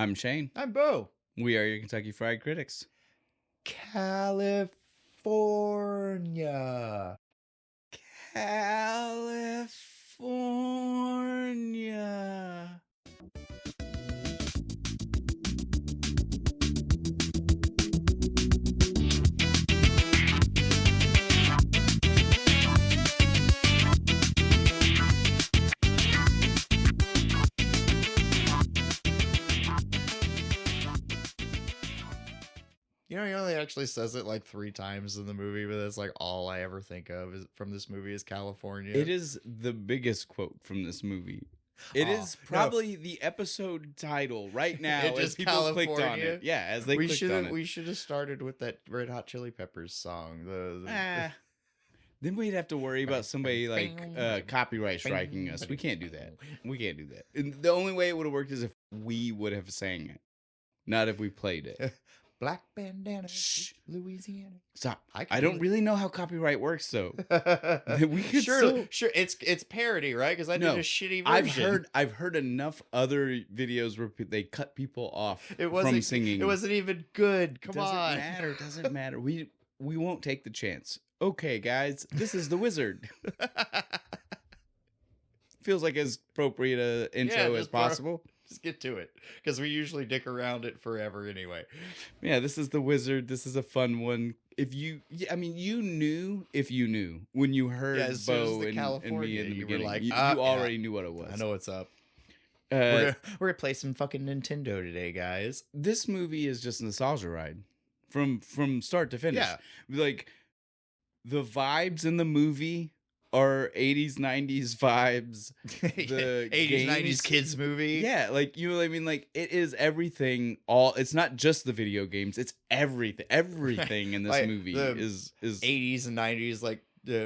I'm Shane. I'm Bo. We are your Kentucky Fried Critics. California. California. You know, he only actually says it like 3 times in the movie, but that's like all I ever think of from this movie is California. It is the biggest quote from this movie. It is no. probably the episode title right now It as just people clicked on California? it. Yeah, as they clicked on it. We should have started with that Red Hot Chili Peppers song. Then we'd have to worry about somebody like copyright striking us. We can't do that. And the only way it would have worked is if we would have sang it, not if we played it. Black bandana, Shh. Louisiana. Stop. I don't really know how copyright works, though. We could sure. It's parody, right? Because I did a shitty version. I've heard enough other videos where they cut people off from singing. It wasn't even good. Come on. Doesn't matter. We won't take the chance. Okay, guys, this is the Wizard. Feels like as appropriate an intro as possible. Just get to it, because we usually dick around it forever anyway. Yeah, this is the Wizard. This is a fun one. You knew when you heard Bo and me in the beginning. Like, you already knew what it was. I know what's up. We're gonna play some fucking Nintendo today, guys. This movie is just a nostalgia ride from start to finish. Yeah. Like, the vibes in the movie are 80s, 90s vibes. The 80s, 90s kids movie. Yeah, like, you know what I mean? Like, it is everything. It's not just the video games. It's everything. Everything in this Like, movie the is 80s and 90s, like,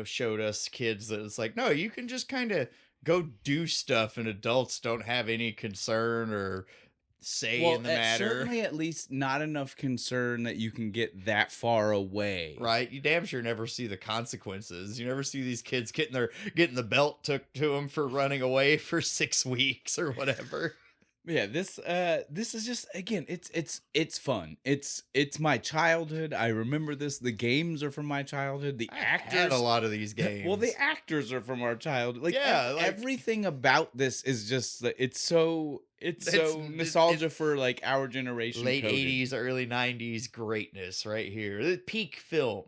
showed us kids that it's like, no, you can just kind of go do stuff, and adults don't have any concern or say in the matter. Certainly, at least not enough concern that you can get that far away. Right? You damn sure never see the consequences. You never see these kids getting the belt took to them for running away for 6 weeks or whatever. Yeah, this is just, again, it's fun. It's my childhood. I remember this. The games are from my childhood. The actors had a lot of these games. Well, the actors are from our childhood. Like, yeah, everything about this is just it's so nostalgia for like our generation. Late 80s, early 90s greatness right here. The peak film.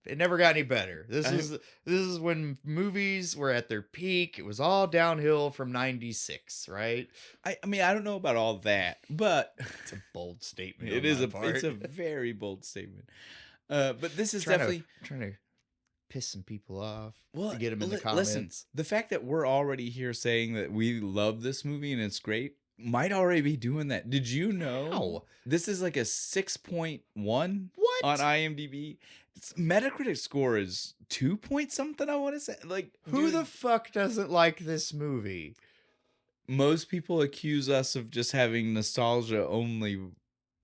It never got any better. This is when movies were at their peak. It was all downhill from 96, right? I mean, I don't know about all that, but it's a bold statement. It's a very bold statement. But this is definitely trying to piss some people off. Well, to get them in the comments. Listen, the fact that we're already here saying that we love this movie and it's great might already be doing that. Did you know this is like a 6.1 on IMDb? Metacritic score is 2 point something, I want to say. Like, who the fuck doesn't like this movie? Most people accuse us of just having nostalgia only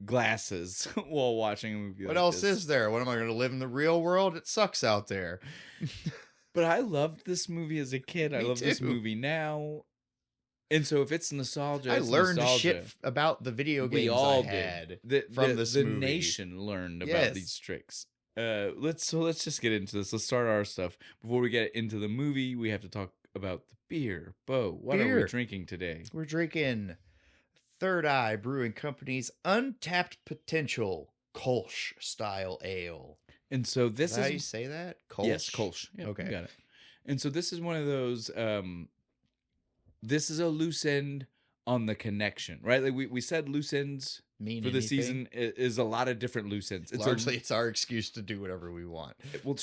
glasses while watching a movie. What else is there? What am I going to live in the real world? It sucks out there. But I loved this movie as a kid. I love this movie now. And so if it's nostalgia, I learned shit about the video games I had from this movie. The nation learned about these tricks. Let's just get into this. Let's start our stuff. Before we get into the movie, we have to talk about the beer. Bo, what are we drinking today? We're drinking Third Eye Brewing Company's Untapped Potential Kolsch style ale. And so this is how you say that? Kolsch? Yes, Kolsch. Yep, okay, got it. And so this is one of those. This is a loose end on the connection, right? Like we said, loose ends for the season is a lot of different loose ends. It's our excuse to do whatever we want. Well,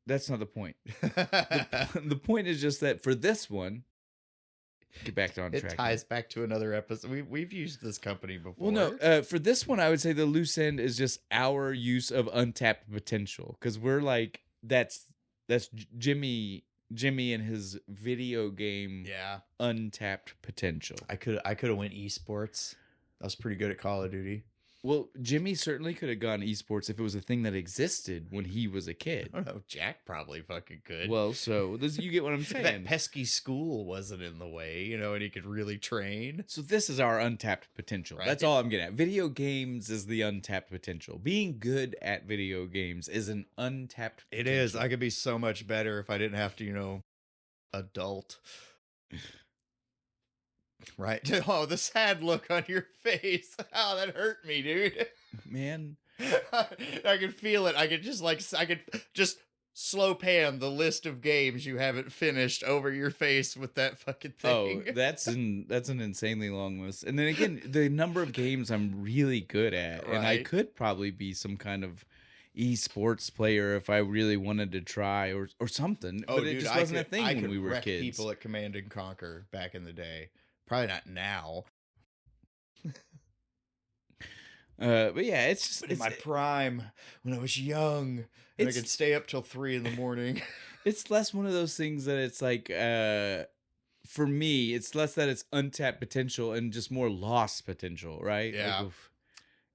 that's not the point. The point is just that for this one, get back on track. It ties back to another episode. We've used this company before. Well, no, for this one, I would say the loose end is just our use of Untapped Potential, because we're like that's Jimmy and his video game Untapped Potential. I could have went esports. I was pretty good at Call of Duty. Well, Jimmy certainly could have gone esports if it was a thing that existed when he was a kid. I don't know. Jack probably fucking could. Well, so you get what I'm saying. That pesky school wasn't in the way, and he could really train. So this is our untapped potential. Right. That's all I'm getting at. Video games is the untapped potential. Being good at video games is an untapped potential. It is. I could be so much better if I didn't have to, adult. Right. Oh, the sad look on your face. Oh, that hurt me, dude. Man. I could feel it. I could just slow pan the list of games you haven't finished over your face with that fucking thing. Oh, that's an insanely long list. And then again, the number of games I'm really good at. Right. And I could probably be some kind of esports player if I really wanted to try or something. Oh, but dude, it just wasn't a thing when we were wreck kids. people at Command and Conquer back in the day. Probably not now. But yeah, it's just In my prime, when I was young, and I could stay up till 3 a.m. It's less one of those things that it's like, for me, it's less that it's untapped potential and just more lost potential, right? Yeah. Like,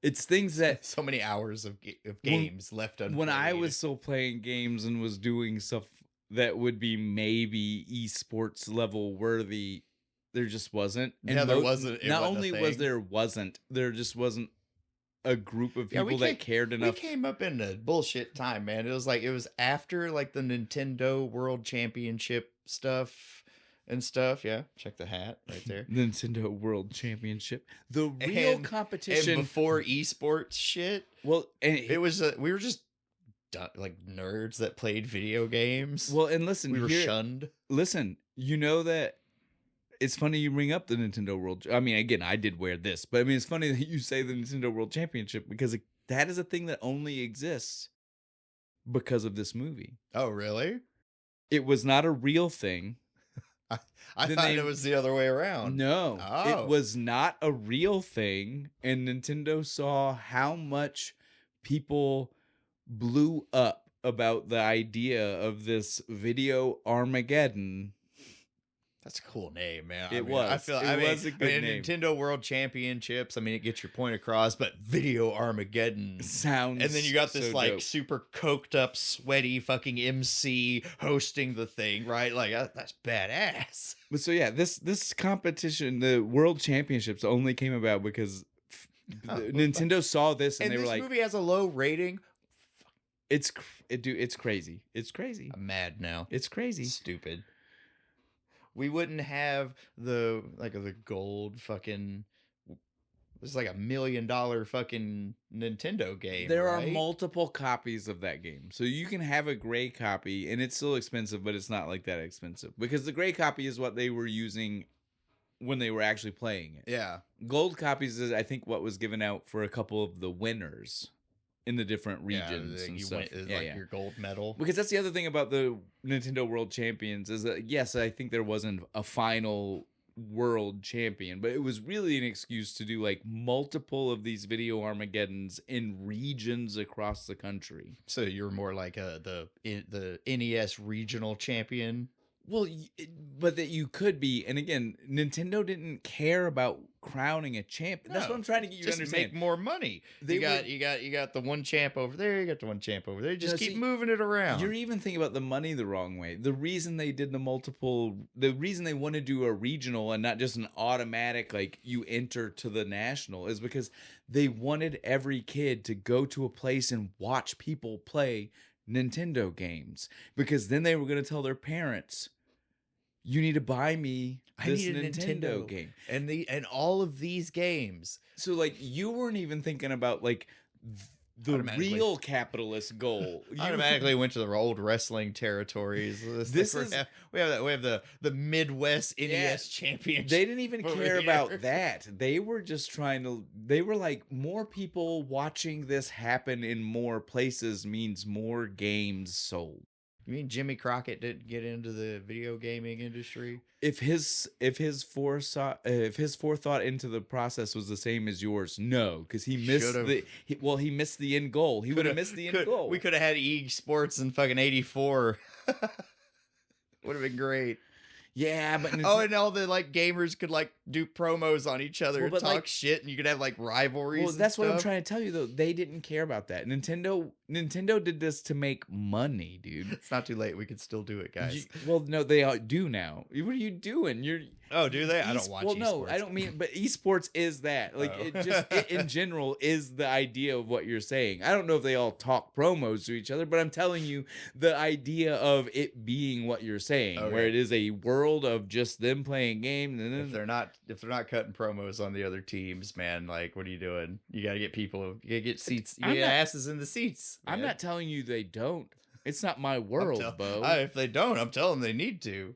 it's things that so many hours of games left unplayed. When I was still playing games and was doing stuff that would be maybe esports level worthy, there just wasn't. And yeah, there wasn't. Not only there just wasn't a group of people that cared enough. We came up in a bullshit time, man. It was after like the Nintendo World Championship stuff and stuff. Yeah, check the hat right there. Nintendo World Championship, the real competition, and before esports shit. Well, and it was we were just like nerds that played video games. Well, and listen, we were shunned. Listen, that. It's funny you bring up the Nintendo World. I mean, again, I did wear this, but I mean, it's funny that you say the Nintendo World Championship because that is a thing that only exists because of this movie. Oh, really? It was not a real thing. I thought it was the other way around. No, It was not a real thing, and Nintendo saw how much people blew up about the idea of this video Armageddon. That's a cool name, man. It was a good name. Nintendo World Championships. I mean, it gets your point across, but Video Armageddon sounds. And then you got this dope. super coked up, sweaty fucking MC hosting the thing, right? Like that's badass. But so yeah, this competition, the World Championships, only came about because Nintendo saw this and they were like, "This movie has a low rating." It's crazy. It's crazy. I'm mad now. It's crazy. Stupid. We wouldn't have the gold fucking. It's like $1 million fucking Nintendo game. There right? are multiple copies of that game, so you can have a gray copy, and it's still expensive, but it's not like that expensive because the gray copy is what they were using when they were actually playing it. Yeah, gold copies is I think what was given out for a couple of the winners in the different regions and stuff. Your gold medal. Because that's the other thing about the Nintendo World Champions is that, yes, I think there wasn't a final world champion, but it was really an excuse to do like multiple of these video Armageddons in regions across the country. So you're more like the NES regional champion. Well, but that you could be, and again, Nintendo didn't care about crowning a champion. That's what I'm trying to get you to understand. Make more money. You got the one champ over there. You got the one champ over there. Just keep moving it around. You're even thinking about the money the wrong way. The reason they did the reason they want to do a regional and not just an automatic like you enter to the national is because they wanted every kid to go to a place and watch people play Nintendo games, because then they were going to tell their parents, you need to buy me this Nintendo game. And all of these games. So like you weren't even thinking about like the real capitalist goal. You automatically went to the old wrestling territories. We have the Midwest NES Championship. They didn't even care about that. They were just they were like, more people watching this happen in more places means more games sold. You mean Jimmy Crockett didn't get into the video gaming industry? If his forethought into the process was the same as yours, no, because he missed he missed the end goal. He would have missed the end goal. We could have had eSports in fucking '84. Would have been great. Yeah, but and all the like gamers could like do promos on each other and but, talk like- shit, and you could have like rivalries. Well, and that's what I'm stuff. trying to tell you though. They didn't care about that. Nintendo did this to make money, dude. It's not too late. We can still do it, guys. Well, no, they do now. What are you doing? You're Oh, do they? I don't watch Well, esports. no, I don't mean, but esports is that. Like, Oh. it in general is the idea of what you're saying. I don't know if they all talk promos to each other, but I'm telling you the idea of it being what you're saying, Okay. where it is a world of just them playing games. And If then they're not cutting promos on the other teams, man, like what are you doing? You got to get people. You got to get seats. You I'm get not- asses in the seats. I'm man. not telling you they don't. It's not my I'm world, tell- Bo. If they don't, I'm telling them they need to.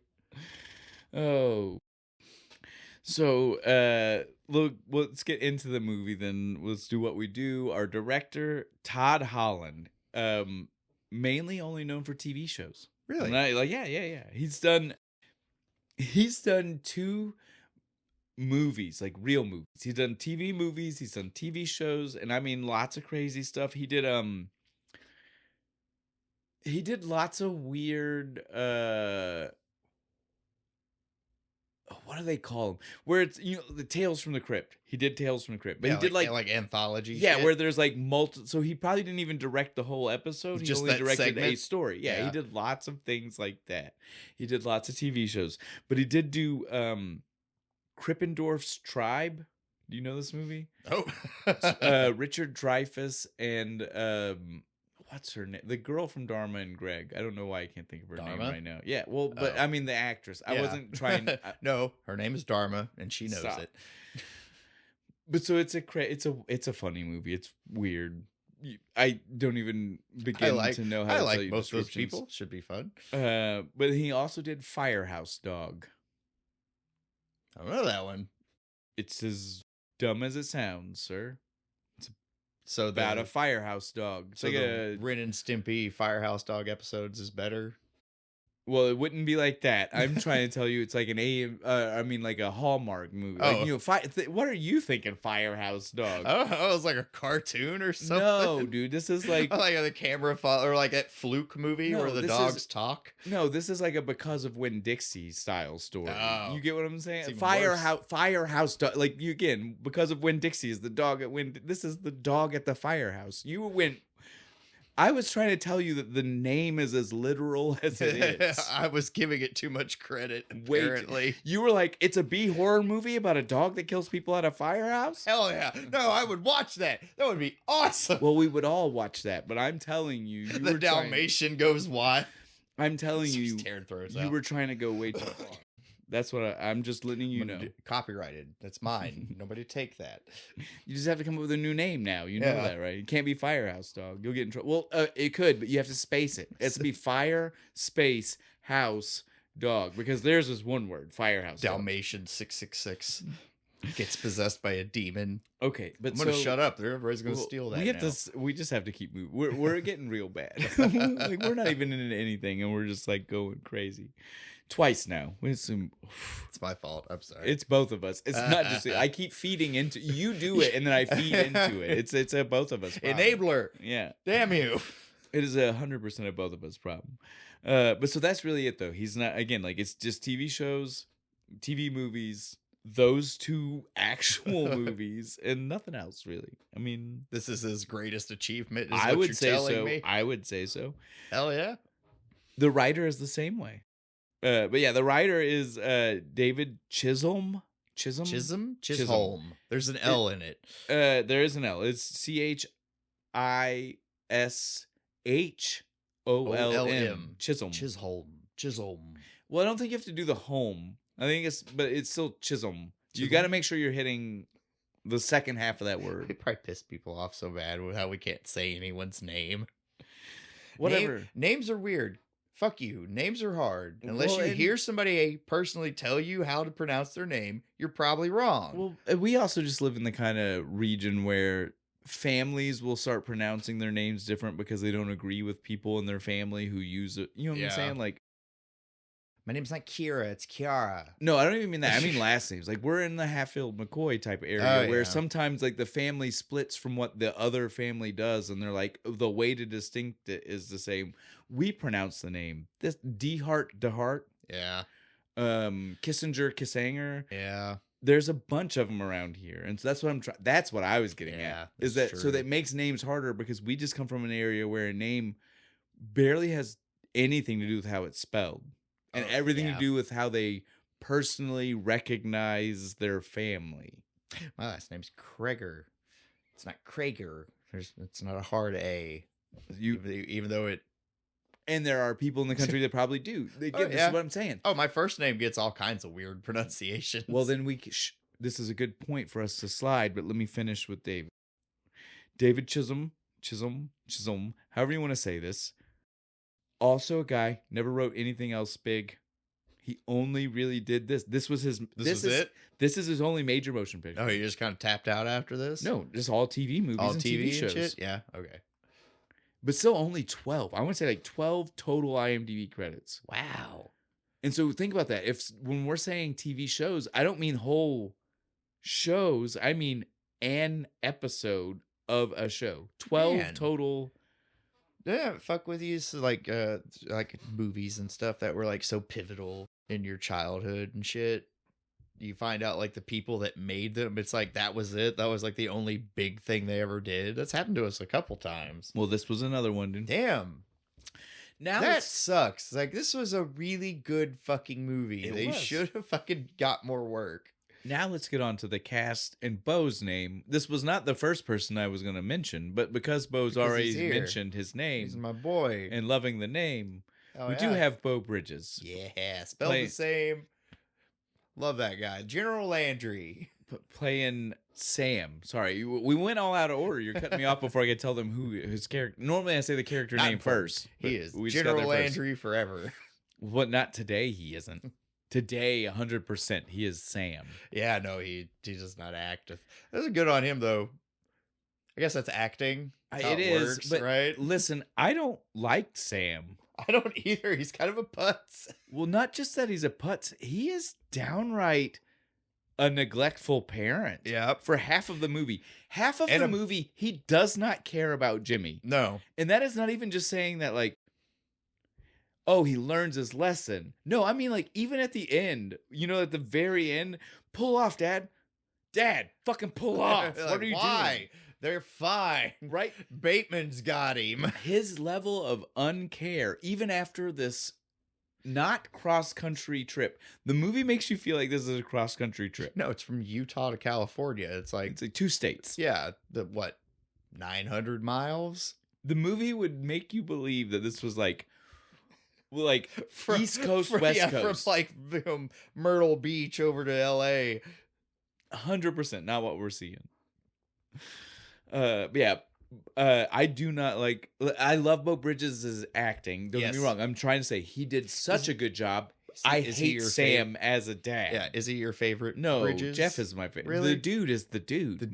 Oh. So, look, let's get into the movie then. Let's do what we do. Our director, Todd Holland, mainly only known for TV shows. Really? And yeah. He's done 2 movies, like real movies. He's done TV movies, he's done TV shows, and I mean lots of crazy stuff. He did lots of weird what do they call them? Where it's the Tales from the Crypt. He did Tales from the Crypt, but he did like anthology. yeah, shit. where there's like So he probably didn't even direct the whole episode. He Just only that directed a segment? story. Yeah, Yeah. he did lots of things like that. He did lots of TV shows, but he did do Krippendorf's Tribe. Do you know this movie? Oh, Richard Dreyfuss and what's her name? The girl from Dharma and Greg. I don't know why I can't think of her name Dharma? right now. Yeah, well, but Oh. I mean the actress. I Yeah. wasn't trying. No, her name is Dharma, and she knows Stop. it. But so it's a funny movie. It's weird. I don't even begin to know how I to like tell you most of those descriptions. people. Should be fun. But he also did Firehouse Dog. I don't know that one. It's as dumb as it sounds, sir. So About a firehouse dog. It's so like the Ren and Stimpy Firehouse Dog episodes is better. Well, it wouldn't be like that. I'm trying to tell you, it's like like a Hallmark movie. Like, Oh. what are you thinking, Firehouse Dog? Oh, it was like a cartoon or something. No, dude, this is like like the camera follow, or like that Fluke movie No, where the this dogs is- talk. no, this is like a Because of Winn-Dixie style story. Oh. You get what I'm saying? It's even Firehouse Dog. Like you again, Because of Winn-Dixie is the dog at Winn. This is the dog at the firehouse. You went. I was trying to tell you that the name is as literal as it is. I was giving it too much credit. Wait. Apparently, You were like, it's a B horror movie about a dog that kills people at a firehouse? hell yeah! No, I would watch that. That would be awesome. Well, we would all watch that, but I'm telling you, you The were trying- Dalmatian goes wild. I'm telling Starts you, tearing throats you out. were trying to go way too far. That's what I'm just letting you know. Copyrighted. That's mine. Nobody take that. You just have to come up with a new name now. You know Yeah. that, right? It can't be Firehouse Dog. You'll get in trouble. Well, it could, but you have to space it. It has to be Fire Space House Dog because theirs is one word. Firehouse Dog. Dalmatian 666 gets possessed by a demon. Okay, but I'm gonna shut up. Everybody's gonna well, steal that. We have now. to. We just have to keep moving. We're getting real bad. Like we're not even into anything, and we're just like going crazy. Twice now. It's my fault. I'm sorry. It's both of us. It's not just I keep feeding into you do it, and then I feed into it. It's a both of us problem. Enabler. Yeah, Damn you. it is 100% of both of us problem. But so that's really it though. He's not again like it's just TV shows, TV movies, those 2 actual movies, and nothing else really. I mean, This is his greatest achievement. Is I what would you're say telling so. Me? I would say so. Hell yeah. The writer is the same way. But yeah, the writer is David Chisholm. Chisholm. There's an L in it. There is an L. It's CHISHOLM. Chisholm. Well, I don't think you have to do the home. I think but it's still Chisholm. You Chisholm? got to make sure you're hitting the second half of that We word. probably piss people off so bad with how we can't say anyone's name. Whatever. Names are weird. Fuck you. Names are hard. Unless Well, you and- hear somebody personally tell you how to pronounce their name, you're probably wrong. Well, we also just live in the kind of region where families will start pronouncing their names different because they don't agree with people in their family who use it. You know what Yeah. I'm saying? Like, My name's not Kira, it's Kiara. no, I don't even mean that. I mean last names. Like, we're in the Hatfield McCoy type of area Oh, where yeah. sometimes like the family splits from what the other family does, and they're like the way to distinct it is the same. We pronounce the name this DeHart, Yeah. Kissinger, Kissanger. Yeah. there's a bunch of them around here, and so that's what I'm trying. That's what I was getting at. Is that true. so that makes names harder because we just come from an area where a name barely has anything to do with how it's spelled, and everything to do with how they personally recognize their family. My last name's Krager. It's not Krager. It's not a hard A. Even though it. And there are people in the country that probably do. This is what I'm saying. Oh, my first name gets all kinds of weird pronunciations. Well, then this is a good point for us to slide, but let me finish with David. David Chisholm, however you want to say this. Also a guy, never wrote anything else big. He only really did this. This was his. This is it. This is his only major motion picture. Oh, he just kind of tapped out after this? No, just all TV movies, all and TV shows. Shit? Yeah. Okay. But still, only 12. I want to say like 12 total IMDb credits. Wow. And so think about that. When we're saying TV shows, I don't mean whole shows. I mean an episode of a show. 12 total. Yeah, fuck with you. So like movies and stuff that were like so pivotal in your childhood and shit. You find out like the people that made them. It's like that was it. That was like the only big thing they ever did. That's happened to us a couple times. Well, this was another one, dude. Damn. Now that sucks. Like this was a really good fucking movie. They should have fucking got more work. Now let's get on to the cast and Bo's name. This was not the first person I was going to mention, but because Bo's already mentioned his name. He's my boy. And loving the name, we do have Bo Bridges. Yeah, spelled the same. Love that guy. General Landry. Playing Sam. Sorry, we went all out of order. You're cutting me off before I could tell them who his character. Normally I say the character name first. He is General Landry forever. What? Not today. He isn't. Today, 100%, he is Sam. Yeah, no, he does not act. That's good on him, though. I guess that's acting. It is, works, but right? Listen, I don't like Sam. I don't either. He's kind of a putz. Well, not just that he's a putz. He is downright a neglectful parent. Yeah. For half of the movie. Half of the movie, he does not care about Jimmy. No. And that is not even just saying that, like, oh, he learns his lesson. No, I mean, like, even at the end, at the very end, pull off, Dad. Dad, fucking pull off. Like, what are you doing? They're fine. Right? Bateman's got him. His level of uncare, even after this not cross-country trip. The movie makes you feel like this is a cross-country trip. No, it's from Utah to California. It's like 2 states. Yeah. 900 miles? The movie would make you believe that this was like East Coast, West Coast. From like Myrtle Beach over to LA. 100% not what we're seeing. I do not like. I love Bo Bridges' acting. Don't get me wrong. I'm trying to say he did such a good job. I hate Sam as a dad. Yeah, is he your favorite? No, Bridges? Jeff is my favorite. Really? The dude is the dude. The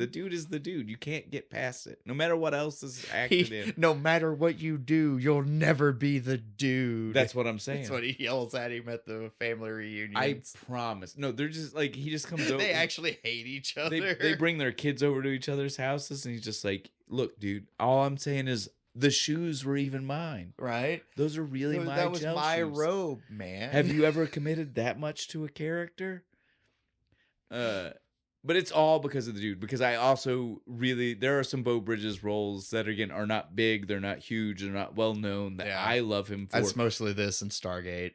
dude is the dude. You can't get past it. No matter what else is acted in. No matter what you do, you'll never be the dude. That's what I'm saying. That's what he yells at him at the family reunion. I promise. No, they're just like, he just comes over. They actually hate each other. They bring their kids over to each other's houses, and he's just like, look, dude, all I'm saying is, the shoes were even mine. Right? Those are really my That was gel my shoes. robe, man. Have you ever committed that much to a character? But it's all because of the dude. Because I also there are some Bo Bridges roles that, again, are not big. They're not huge. They're not well known. That I love him for. That's mostly this and Stargate.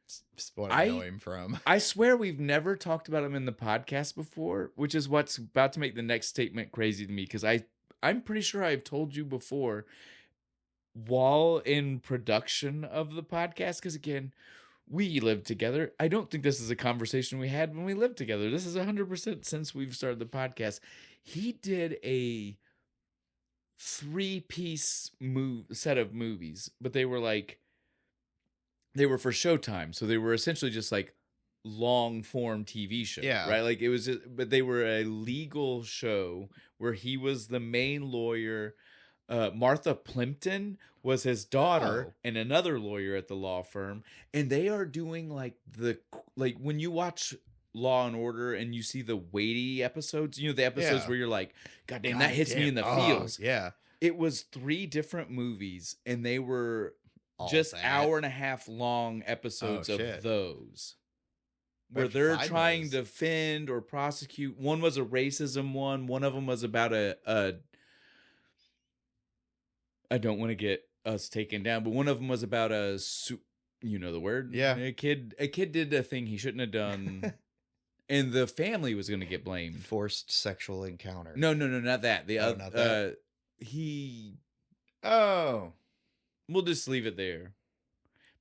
That's what I know him from. I swear we've never talked about him in the podcast before, which is what's about to make the next statement crazy to me. Because I'm pretty sure I've told you before, while in production of the podcast, because again, we live together. I don't think this is a conversation we had when we lived together. This is 100% since we've started the podcast. He did a 3-piece set of movies, but they were for Showtime. So they were essentially just like long form TV show, right? Like it was, but they were a legal show where he was the main lawyer. Martha Plimpton was his daughter and another lawyer at the law firm, and they are doing like when you watch Law and Order and you see the weighty episodes, the episodes where you're like, God damn, that hits me in the feels. Yeah, it was 3 different movies, and they were just hour and a half long episodes of those. where Where'd you they're find trying those? to defend or prosecute. One was a racism one. One of them was about a I don't want to get us taken down, but one of them was about you know the word? Yeah. A kid did a thing he shouldn't have done, and the family was going to get blamed. Forced sexual encounter. No, not that. The other, not that. Oh. We'll just leave it there.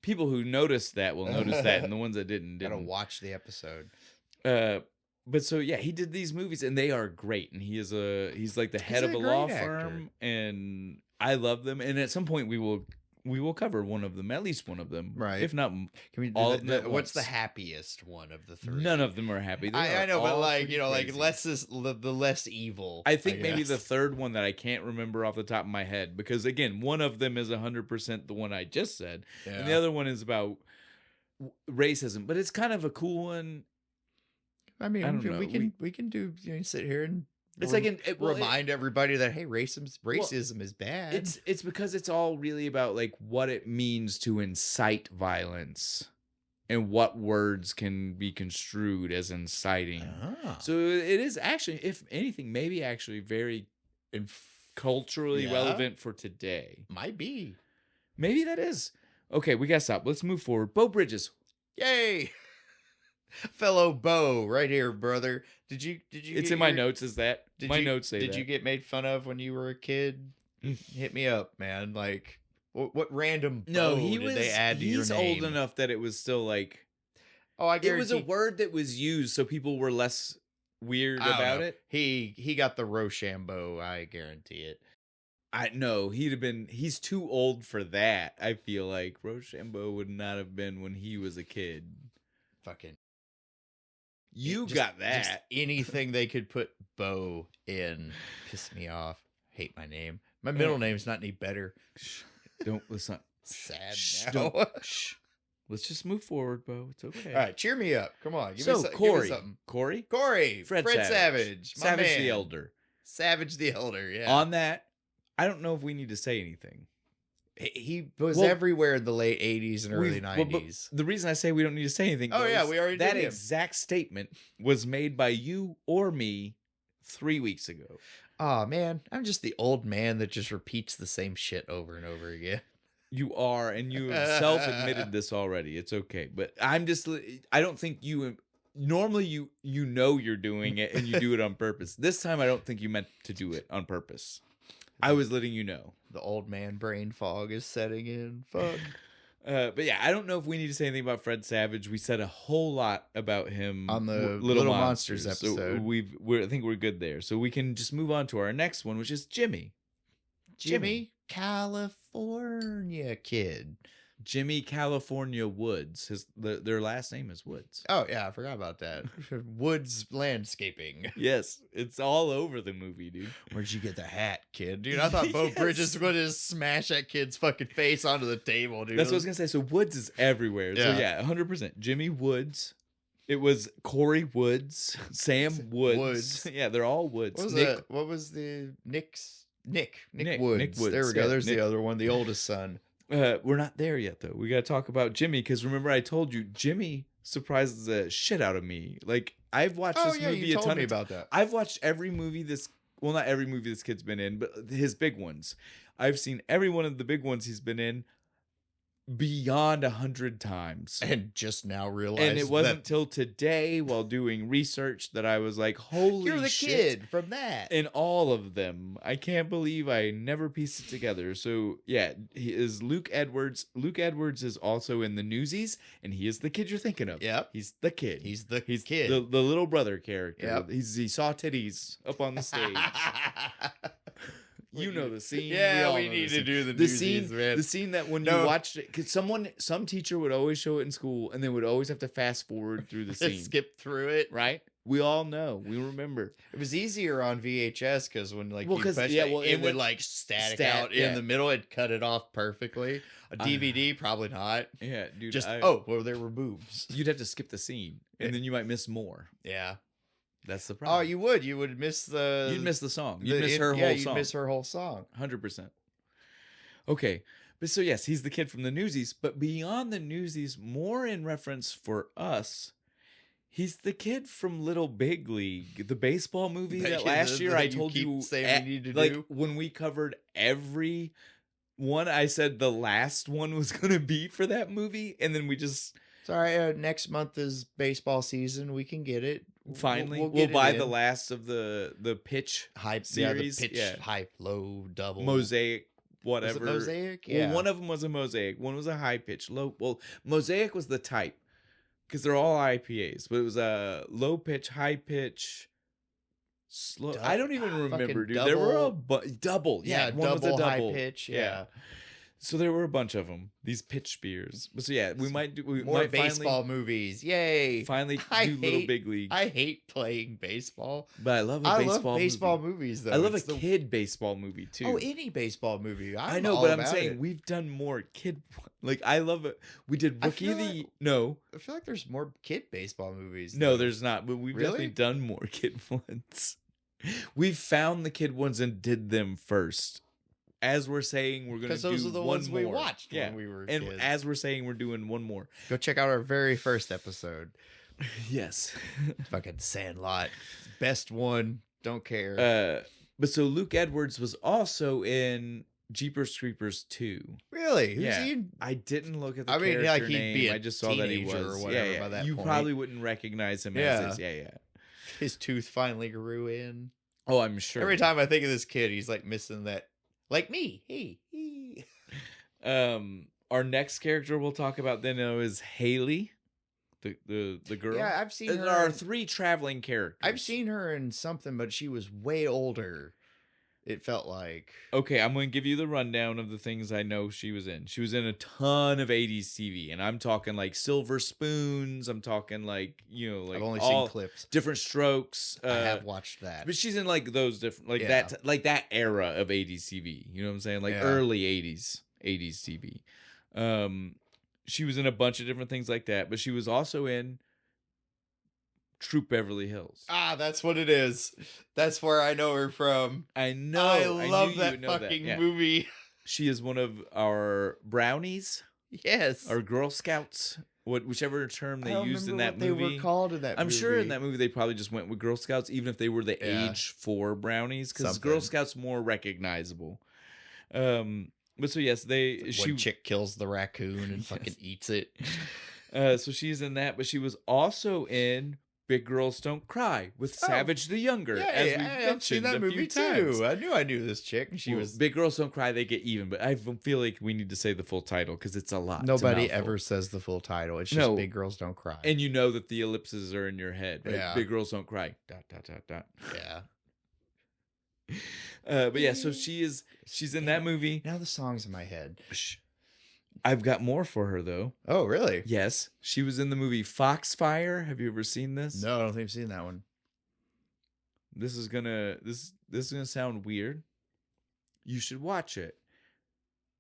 People who noticed that will notice that, and the ones that didn't. Gotta watch the episode. But so yeah, he did these movies, and they are great. And he's like the head of a law firm, and I love them. And at some point, we will cover one of them, at least one of them, right? If not, can we all of them? What's the happiest one of the three? None of them are happy. I know, but like like less is the less evil. I think maybe the third one that I can't remember off the top of my head, because again, one of them is 100% the one I just said, and the other one is about racism. But it's kind of a cool one. I mean, I don't know. We can do sit here and it's like remind everybody that hey, racism is bad. It's because it's all really about like what it means to incite violence and what words can be construed as inciting. So it is actually, if anything, maybe actually very culturally relevant for today. Might be. Maybe that is. Okay, we gotta stop. Let's move forward. Beau Bridges. Yay! Fellow Beau, right here, brother. Did you? It's in my notes. Is that my notes say? Did you get made fun of when you were a kid? Hit me up, man. Like, what random Beau did they add to your name? He's old enough that it was still like. Oh, I guarantee. It was a word that was used, so people were less weird about it. He got the Rochambeau. I guarantee it. He's too old for that. I feel like Rochambeau would not have been when he was a kid. Fucking. Got that. Just anything they could put Beau in pissed me off. Hate my name. My middle name's not any better. Let's not. Sad now. Let's just move forward, Beau. It's okay. All right, cheer me up. Come on. Give me something. Corey. Fred Savage. Savage the Elder. Savage the Elder, yeah. On that, I don't know if we need to say anything. He was everywhere in the late 80s and early 90s. But the reason I say we don't need to say anything we already that did exact statement was made by you or me 3 weeks ago. Oh, man. I'm just the old man that just repeats the same shit over and over again. You are, and you have self-admitted this already. It's okay. But I don't think you... Normally, you know you're doing it, and you do it on purpose. This time, I don't think you meant to do it on purpose. I was letting you know. The old man brain fog is setting in. Fuck. But yeah, I don't know if we need to say anything about Fred Savage. We said a whole lot about him on the Little Monsters episode. So I think we're good there. So we can just move on to our next one, which is Jimmy. Jimmy, California kid. Jimmy California Woods. Their last name is Woods. Oh yeah, I forgot about that. Woods Landscaping. Yes, it's all over the movie, dude. Where'd you get the hat, kid? Dude, I thought Beau Bridges would just smash that kid's fucking face onto the table, dude. That's what I was gonna say. So Woods is everywhere. Yeah. So yeah, 100%. Jimmy Woods. It was Corey Woods, Sam Woods. Yeah, they're all Woods. What was the Nick Woods? Nick Woods. There we go. There's the other one, the oldest son. We're not there yet, though. We got to talk about Jimmy, because remember I told you, Jimmy surprises the shit out of me. Like, I've watched this movie a ton about that. I've watched every movie not every movie this kid's been in, but his big ones. I've seen every one of the big ones he's been in beyond 100 times. And just now realized. And it wasn't till today, while doing research, that I was like, holy shit. You're the kid from that. In all of them. I can't believe I never pieced it together. So, yeah, he is Luke Edwards. Luke Edwards is also in the Newsies, and he is the kid you're thinking of. Yep. He's the kid. He's the kid. The little brother character. Yep. He saw titties up on the stage. You know the scene. Yeah, we need to do the scene, man. The scene that when you watched it, because some teacher would always show it in school, and they would always have to fast forward through the scene, skip through it. Right? We all know. We remember. It was easier on VHS because when it would like static out in the middle. It'd cut it off perfectly. A DVD, probably not. Yeah, dude. There were boobs. You'd have to skip the scene, and then you might miss more. Yeah. That's the problem. Oh, you would. You would miss the... You'd miss the song. You'd miss her whole song. You'd miss her whole song. 100%. Okay. But so, yes, he's the kid from the Newsies. But beyond the Newsies, more in reference for us, He's the kid from Little Big League, the baseball movie that That last year I you told keep you saying we need to like do? when we covered every one, I said the last one was gonna be for that movie, and then we just Sorry, next month is baseball season. We can get it. finally we'll get it buy the in. last of the pitch hype series. Yeah, the pitch Yeah. hype, low, double. Mosaic, Was it whatever. Mosaic? Well, Yeah. one of them was a Mosaic, one was a high pitch, low. Well, Mosaic was the type because they're all IPAs, but it was a low pitch, high pitch, slow. I don't even remember, fucking dude. There were a double. double. Yeah, one was a double high double pitch. Yeah. Yeah. So there were a bunch of them. These pitch beers. But so yeah, we might do we More might baseball movies. Yay. finally I do Little hate- Big League. I hate playing baseball. But I love a I baseball love baseball movie. movies, though. I love It's a kid baseball movie too. Oh, any baseball movie. I I'm know, all but I'm about saying it. we've done more kid. Like I love it. We did I Rookie of feel the like- No, I feel like there's more kid baseball movies. no, though. there's not. But we've Really? definitely done more kid ones. We've found the kid ones and did them first. As we're saying, we're gonna because do those are the one ones more. we watched Yeah. when we were And kids. as we're saying, we're doing one more. Go check out our very first episode. Yes. Fucking Sandlot, best one. Don't care. But so Luke Edwards was also in Jeepers Creepers 2. Really? Who's yeah. he in? I didn't look at the I mean, character like, he'd name. be a I just saw that he teenager was. or whatever yeah. by that you point. probably wouldn't recognize him Yeah. as his. Yeah, yeah. His tooth finally grew in. Oh, I'm sure. Every time I think of this kid, he's like missing that. Like me. He. Our next character we'll talk about then is Haley, the girl. Yeah, I've seen There her. are 3 traveling characters. I've seen her in something, but she was way older. It felt like. Okay, I'm going to give you the rundown of the things I know she was in. She was in a ton of 80s TV, and I'm talking like Silver Spoons. I'm talking like, like I've only all seen clips. Different Strokes. I have watched that. But she's in like those different, like Yeah. that era of 80s TV. You know what I'm saying? Like Yeah. early 80s TV. She was in a bunch of different things like that, but she was also in Troop Beverly Hills. Ah, that's what it is. That's where I know her from. I know. I knew love you that would know fucking Yeah. movie. She is one of our brownies, Yes. our Girl Scouts, whichever term they I don't used in remember that what movie. They were called in that I'm movie. sure in that movie they probably just went with Girl Scouts, even if they were the Yeah. age for brownies, because Something. Girl Scouts more recognizable. But so yes, One chick kills the raccoon and fucking eats it. So she's in that, but she was also in Big Girls Don't Cry with Savage the Younger. as we I've seen mentioned that a movie few times. too. I knew this chick, and she Well, was. Big Girls Don't Cry, they get even, but I feel like we need to say the full title because it's a lot. It's a Nobody mouthful. ever says the full title. It's just No. Big Girls Don't Cry. And you know that the ellipses are in your head, right? Yeah. Big Girls Don't Cry. ... yeah. But yeah, so she's in that movie. Now the song's in my head. Shh. I've got more for her though. Oh, really? Yes, she was in the movie Foxfire. Have you ever seen this? No, I don't think I've seen that one. This is gonna sound weird. You should watch it.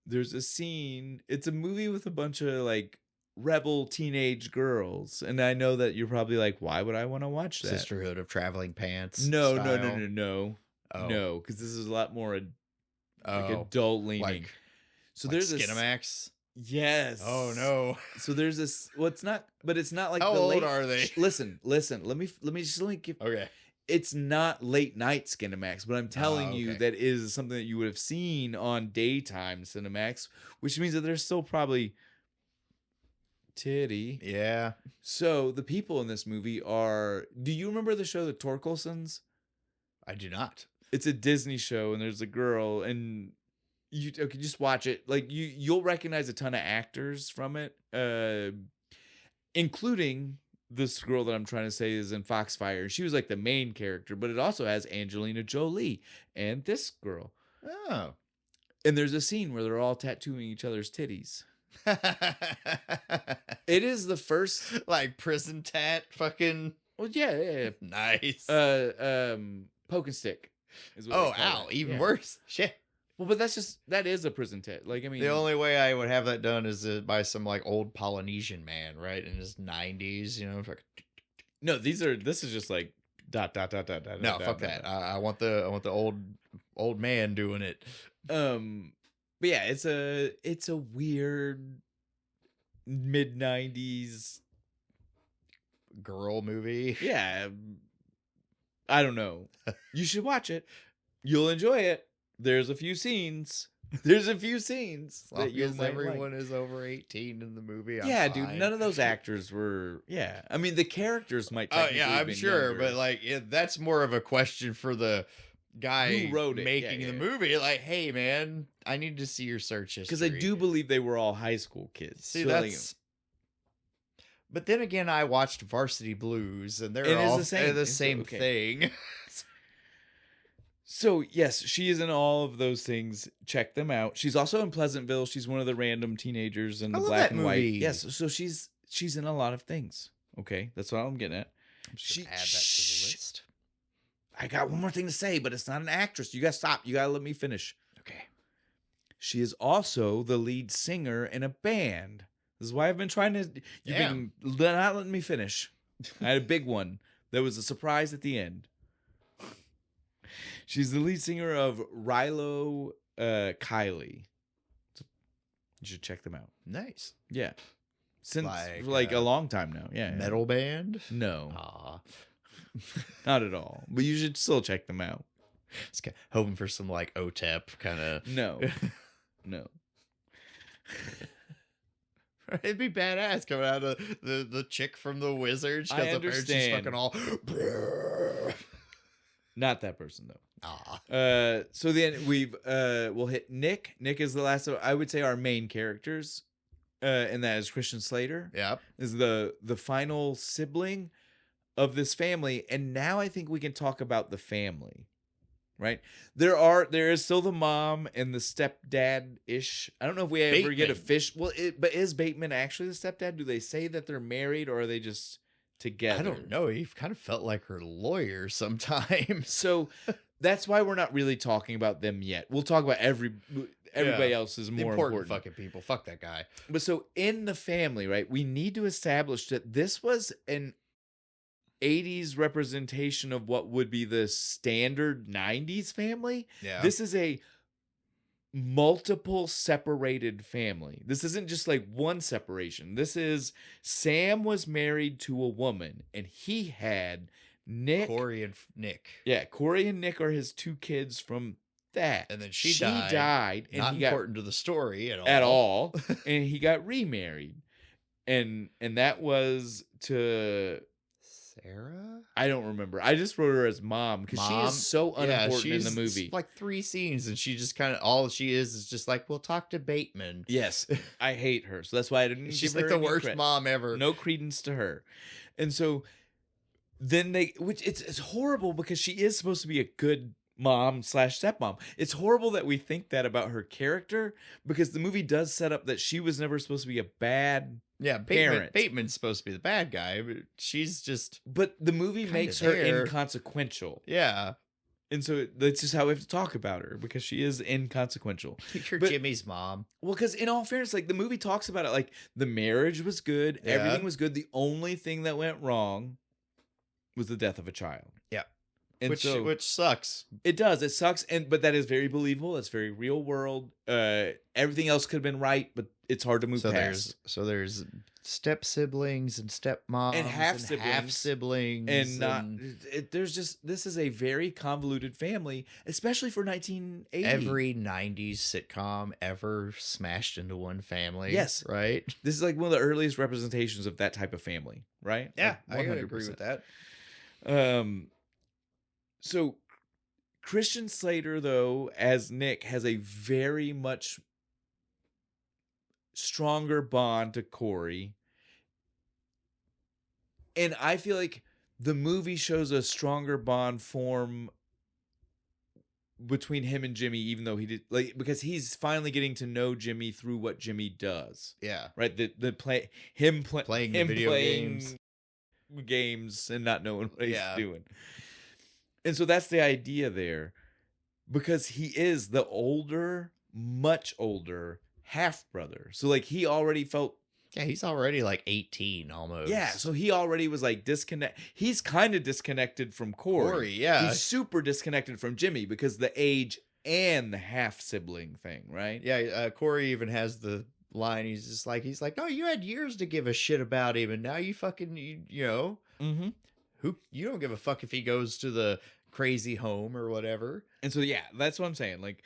There's a scene. It's a movie with a bunch of like rebel teenage girls, and I know that you're probably like, why would I want to watch that? Sisterhood of Traveling Pants. No, style. Oh. no, because this is a lot more like Oh. adult leaning. Like, so like there's this. Skinamax. Yes. Oh no. So there's this. Well, it's not, but it's not like How the old late, are they? Listen. Let me just give. Okay. It's not late night Skinamax, but I'm telling you okay. that is something that you would have seen on daytime Cinemax, which means that there's still probably titty. Yeah. So the people in this movie are. Do you remember the show The Torkelsons? I do not. It's a Disney show, and there's a girl, and you okay, just watch it. Like you'll recognize a ton of actors from it, including this girl that I'm trying to say is in Foxfire. She was like the main character, but it also has Angelina Jolie and this girl. Oh. And there's a scene where they're all tattooing each other's titties. It is the first. Like prison tat fucking Well, yeah. nice. Poke and stick. Is what Oh, they call ow, it. even Yeah. worse. Shit. Well, but that is a prison tat. Like, I mean, The only way I would have that done is by some like old Polynesian man, right, in his 90s, you know. no, this is just like ... No, fuck that. I want the old man doing it. But yeah, it's a weird mid 90s girl movie. Yeah. I don't know. You should watch it. You'll enjoy it. There's a few scenes. There's a few scenes As long that you as might everyone like. is over 18 in the movie. I'm Yeah, dude. fine. None of those actors were. Yeah. I mean, the characters might Oh technically yeah, I'm been sure, younger. but like that's more of a question for the guy Who wrote it? making Yeah, the yeah. movie. Like, hey man, I need to see your search history. Because I do believe they were all high school kids. See, So, like, that's. But then again, I watched Varsity Blues, and they're It is all the same. the It's same okay. thing. So, yes, she is in all of those things. Check them out. She's also in Pleasantville. She's one of the random teenagers in I the love black that and white. movie. Yes, so she's in a lot of things. Okay, that's what I'm getting at. I'm just gonna add that to the list. I got one more thing to say, but it's not an actress. You gotta stop. You gotta let me finish. Okay. She is also the lead singer in a band. This is why I've been trying to. You've been not letting me finish. I had a big one. There was a surprise at the end. She's the lead singer of Rilo Kiley. You should check them out. Nice. Yeah. Since Like, a long time now. Yeah. Metal band? No, Aw. not at all. But you should still check them out. Just hoping for some like OTEP kind of. No. No. It'd be badass coming out of the chick from The Wizard. She I comes up there and she's understand. fucking all. Not that person though. Ah. So then we'll hit Nick. Nick is the last of, I would say, our main characters. And that is Christian Slater. Yep. Is the final sibling of this family. And now I think we can talk about the family. Right? There is still the mom and the stepdad-ish. I don't know if we ever get a fish. Well, but is Bateman actually the stepdad? Do they say that they're married or are they just together? I don't know. He kind of felt like her lawyer sometimes. So that's why we're not really talking about them yet. We'll talk about everybody else is more important. Fucking people. Fuck that guy. But so in the family, right, we need to establish that this was an 80s representation of what would be the standard 90s family. Yeah. This is a multiple separated family. This isn't just like one separation. This is Sam was married to a woman and he had Nick. Corey and Nick. Yeah, Corey and Nick are his two kids from that. And then she died and not he important to the story at all. And he got remarried. And that was to Sarah? I don't remember. I just wrote her as mom because she is so unimportant in the movie. Like 3 scenes, and she just kind of all she is just like, we'll talk to Bateman. Yes, I hate her, so that's why I didn't. She's give like her the any worst credit. mom ever. No credence to her, and so then it's horrible because she is supposed to be a good mom / stepmom. It's horrible that we think that about her character because the movie does set up that she was never supposed to be a bad. Yeah, parent. Bateman's supposed to be the bad guy, but she's just. But the movie Kinda makes her there. inconsequential. Yeah. And so that's just how we have to talk about her because she is inconsequential. You're But- Jimmy's mom. Well, because in all fairness, like the movie talks about it, like the marriage was good, Yeah. everything was good. The only thing that went wrong was the death of a child. Yeah. And Which sucks. it does. It sucks, but that is very believable. It's very real world. Everything else could have been right, but it's hard to move past. There's step siblings and stepmoms And half siblings. half siblings And not this is a very convoluted family, especially for 1980. every 90s sitcom ever smashed into one family. Yes. Right? This is like one of the earliest representations of that type of family, right? Yeah, Like I gotta agree with that. So Christian Slater, though, as Nick, has a very much stronger bond to Corey. And I feel like the movie shows a stronger bond form between him and Jimmy, even though he did because he's finally getting to know Jimmy through what Jimmy does. Yeah. Right? Playing video games and not knowing what he's Yeah. doing. And so that's the idea there. Because he is the older, much older half brother. So like he already felt Yeah, he's already like 18 almost. yeah, so he already was like he's kind of disconnected from Corey. Yeah. He's super disconnected from Jimmy because the age and the half sibling thing, right? Yeah, Corey even has the line. He's like, no, you had years to give a shit about him, and now you fucking, you know, Mm-hmm. who you don't give a fuck if he goes to the crazy home or whatever. And so, yeah, that's what I'm saying. Like,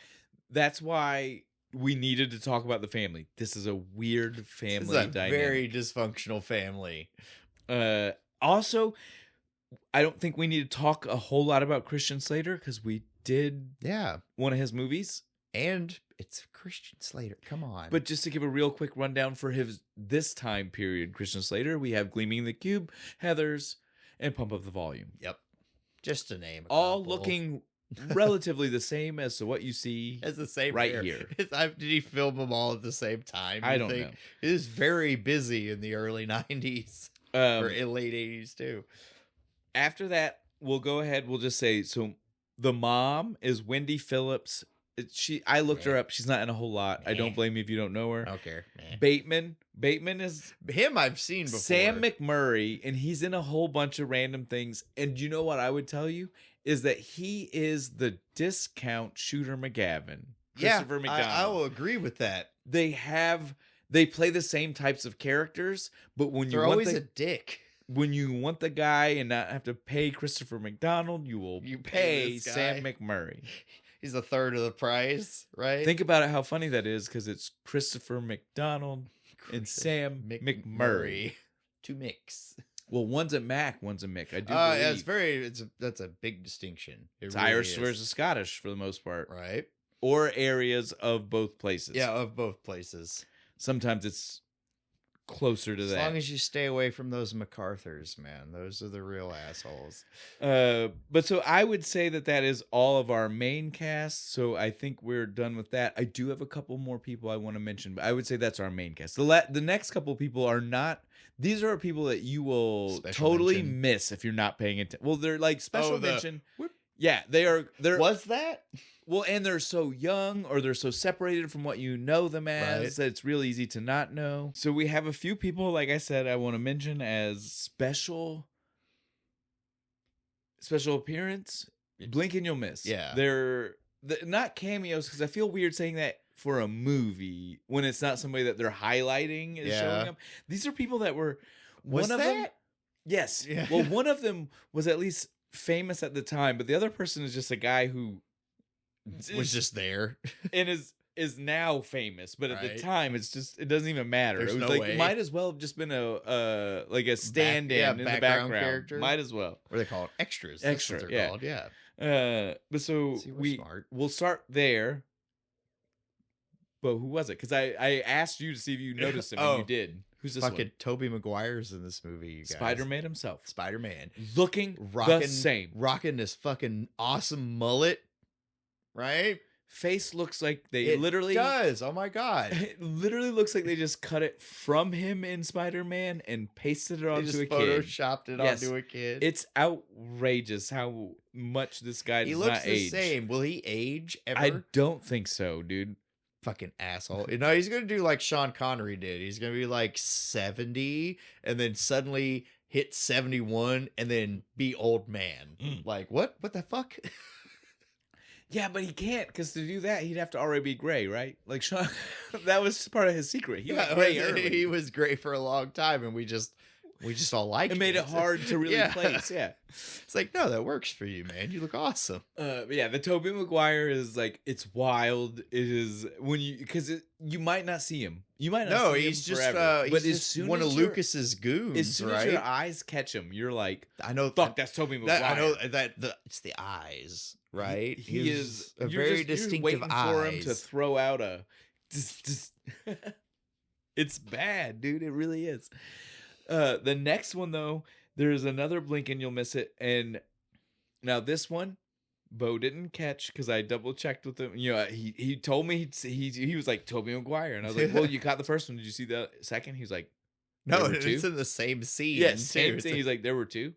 that's why we needed to talk about the family. This is a weird family It's a dynamic. very dysfunctional family. Also, I don't think we need to talk a whole lot about Christian Slater because we did one of his movies. And it's Christian Slater. Come on. But just to give a real quick rundown for this time period, Christian Slater, we have Gleaming the Cube, Heathers, and Pump Up the Volume. Yep. Just to name all looking relatively the same as to what you see as the same right here. Did he film them all at the same time? I don't know. It was very busy in the early 90s or late 80s too. After that, we'll go ahead. We'll just say, so the mom is Wendy Phillips. I looked her up. She's not in a whole lot. I don't blame you if you don't know her. I don't care. Bateman is him. I've seen before. Sam McMurray, and he's in a whole bunch of random things. And you know what I would tell you is that he is the discount Shooter McGavin. Christopher McDonald. I will agree with that. They play the same types of characters, but when they're always a dick. When you want the guy and not have to pay Christopher McDonald, you pay Sam McMurray. He's a third of the price, right? Think about it, how funny that is, because it's Christopher McDonald and Sam McMurray. Two Micks. Well, one's a Mac, one's a Mick. I do believe. That's a big distinction. It's really Irish versus Scottish for the most part. Right. Or areas of both places. Yeah, of both places. Sometimes it's closer to that. As long as you stay away from those MacArthurs, man. Those are the real assholes. But so I would say that is all of our main cast. So I think we're done with that. I do have a couple more people I want to mention, but I would say that's our main cast. The next couple people are not. These are people that you will totally miss if you're not paying attention. Well, they're like special mention. Yeah, they are. Was that? Well, and they're so young or they're so separated from what you know them as that it's real easy to not know. So we have a few people, like I said, I want to mention as special appearance. Blink and you'll miss. Yeah. They're not cameos because I feel weird saying that for a movie when it's not somebody that they're highlighting is showing up. These are people that were... Was one that? of them, yes. Yeah. Well, one of them was at least famous at the time, but the other person is just a guy who... was just there and is now famous, but at the time it doesn't even matter. There's it was no like way. Might as well have just been a stand-in in the background character. Might as well. What are they called? Extras. Extra, That's what they're called. Yeah. But so we'll start there. But who was it? Because I asked you to see if you noticed him, and you did. Who's this fucking one? Tobey Maguire's in this movie, you guys. Spider-Man himself. Spider-Man. Looking the same. Rocking this fucking awesome mullet. Right? Face looks like It does. Oh my god. It literally looks like they just cut it from him in Spider-Man and pasted it onto a kid. Photoshopped it onto a kid. It's outrageous how much this guy does not age. He looks the same. Will he age ever? I don't think so, dude. Fucking asshole. You know, he's going to do like Sean Connery did. He's going to be like 70 and then suddenly hit 71 and then be old man. Like, what? What the fuck? Yeah, but he can't, because to do that, he'd have to already be gray, right? Like, Sean, that was part of his secret. He was gray early. He was gray for a long time, and we just all liked it. It made it hard to really place, It's like, no, that works for you, man. You look awesome. But yeah, the Tobey Maguire is like, it's wild. It is, because you might not see him. You might not see him forever. But he's just one of Lucas's goons, as soon as your eyes catch him, you're like, I know, fuck, that's Tobey Maguire. I know that it's the eyes. Right, he is a very distinctive eyes. For him to throw out a. It's bad, dude. It really is. The next one though, there's another blink and you'll miss it. And now this one, Bo didn't catch because I double checked with him. You know, he told me he was like Tobey Maguire, and I was like, well, you caught the first one. Did you see the second? He was like, no, it's in the same scene. Yes, same scene. He's like, there were two.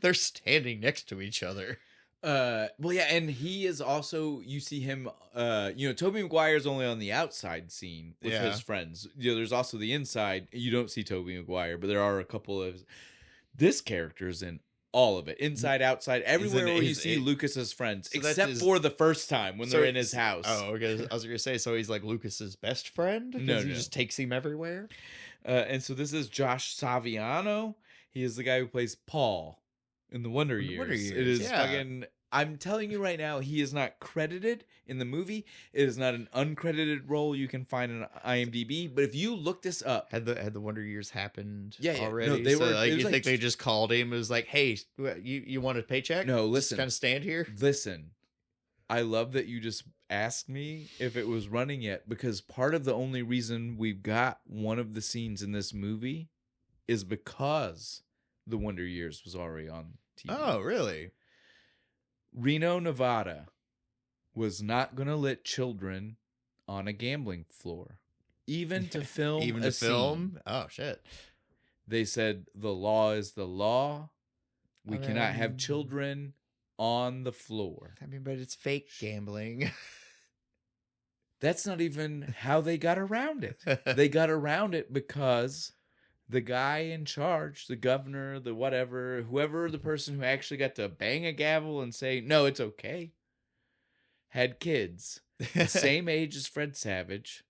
They're standing next to each other. Well, yeah, and he is also, you see him, Tobey Maguire's only on the outside scene with his friends. You know, there's also the inside. You don't see Tobey Maguire, but there are a couple of this character's in All of it, inside, outside, everywhere where you he's- see Lucas's friends, so that's except his- for the first time when So they're in it's- his house. Oh, okay. I was gonna say, so he's like Lucas's best friend because No, he no. just takes him everywhere. And so this is Josh Saviano. He is the guy who plays Paul in the Wonder In the Years. Wonder It Years, is yeah. fucking. I'm telling you right now, he is not credited in the movie. It is not an uncredited role you can find on IMDb. But if you look this up, Had the Wonder Years happened Yeah, yeah. No, already? they So, were- like, it was you like- think they just called him and was like, "Hey, you want a paycheck? No, Just listen. kind of stand here." listen, I love that you just asked me if it was running yet, because part of the only reason we've got one of the scenes in this movie is because the Wonder Years was already on TV. Oh, really? Reno, Nevada was not going to let children on a gambling floor, even to film Even a to film? scene. Oh shit! They said the law is the law. We cannot have children on the floor. I mean, but it's fake gambling. That's not even how they got around it. They got around it because the guy in charge, the governor, the whatever, whoever, the person who actually got to bang a gavel and say, no, it's okay, had kids the same age as Fred Savage,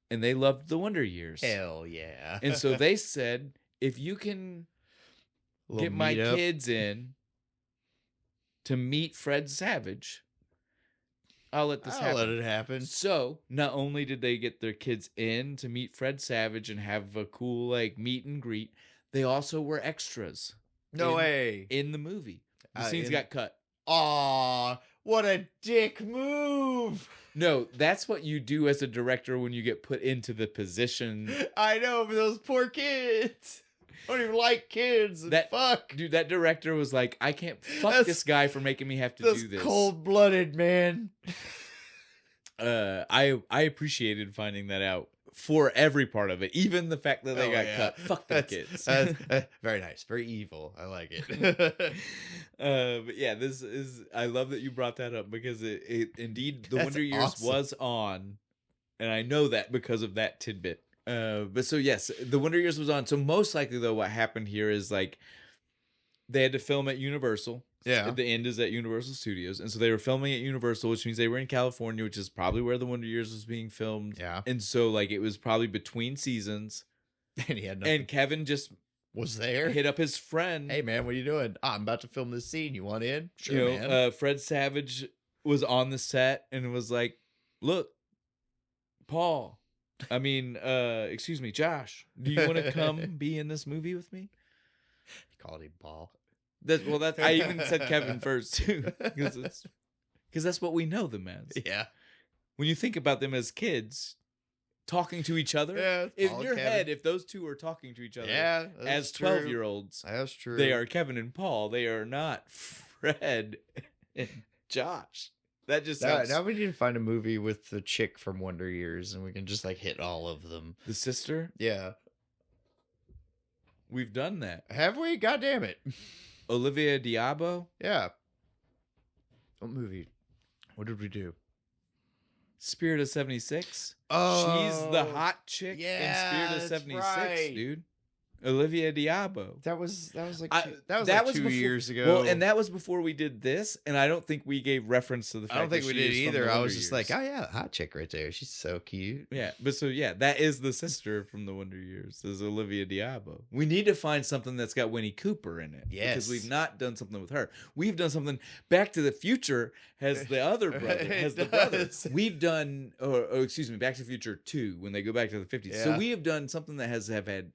and they loved the Wonder Years. Hell yeah! And so they said, if you can Little get my meetup. kids in to meet Fred Savage, I'll let this I'll happen. let it happen. So not only did they get their kids in to meet Fred Savage and have a cool like meet and greet, they also were extras No in- way. in the movie. The scenes in- got cut. Aw, what a dick move! No, that's what you do as a director when you get put into the position. I know, but those poor kids. I don't even like kids. And That- fuck. Dude, that director was like, I can't fuck That's- this guy for making me have to That's do this. cold-blooded, man. I appreciated finding that out for every part of it, even the fact that they Oh, got yeah. cut. Fuck the kids. Very nice. Very evil. I like it. But yeah, this is. I love that you brought that up because it indeed the That's Wonder Years awesome. was on, and I know that because of that tidbit. But so yes, the Wonder Years was on. So most likely though, what happened here is like they had to film at Universal. Yeah. The end is at Universal Studios, and so they were filming at Universal, which means they were in California, which is probably where the Wonder Years was being filmed. Yeah. And so like it was probably between seasons, And he had nothing. and Kevin just Was there? hit up his friend. Hey, man, what are you doing? I'm about to film this scene. You want in? Sure, you know, man. Fred Savage was on the set and was like, "Look, Paul, excuse me, Josh, do you want to come be in this movie with me?" He called him Paul. That's I even said Kevin first too, because that's what we know them as. Yeah. When you think about them as kids talking to each other, Yeah. in Paul and your Kevin. head, if those two are talking to each other Yeah. as 12-year-olds, That's true. they are Kevin and Paul. They are not Fred and Josh. That just Now, sounds... now we need to find a movie with the chick from Wonder Years, and we can just like hit all of them. The sister? Yeah. We've done that. Have we? God damn it. Olivia Diabo? Yeah. What movie? What did we do? Spirit of 76? Oh, She's the hot chick yeah, in Spirit of that's 76, right. dude. Olivia Diabo. That was like I- that was that like was 2 before- years ago. Well, and that was before we did this, and I don't think we gave reference to the fact I don't think that we she did is from either. the I Wonder was just like, Years. oh yeah, hot chick right there. She's so cute. Yeah, but so yeah, that is the sister from the Wonder Years, is Olivia Diabo. We need to find something that's got Winnie Cooper in it. Yes. Because we've not done something with her. We've done something. Back to the Future has the other brother, It has the brother. does. We've done, excuse me, Back to the Future 2, when they go back to the 50s. So Yeah. we have done something that have had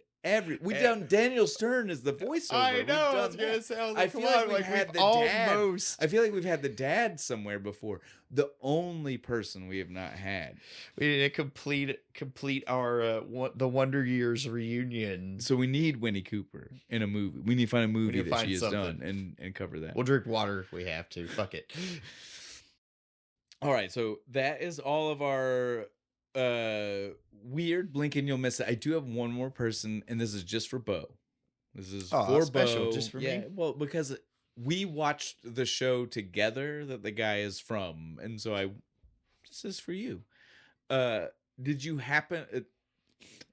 we've done Daniel Stern as the voiceover. I We've know. I done was gonna that. say. I, was I like, feel come like on, we've had we've the dad. almost. I feel like we've had the dad somewhere before. The only person we have not had. We need to complete our the Wonder Years reunion. So we need Winnie Cooper in a movie. We need to find a movie need to that find she has something. done and cover that. We'll drink water if we have to. Fuck it. All right, so that is all of our weird blink and you'll miss it. I do have one more person, and this is just for Bo. This is for special, Bo. just for yeah, me? well, because we watched the show together that the guy is from, and so this is for you. Did you happen?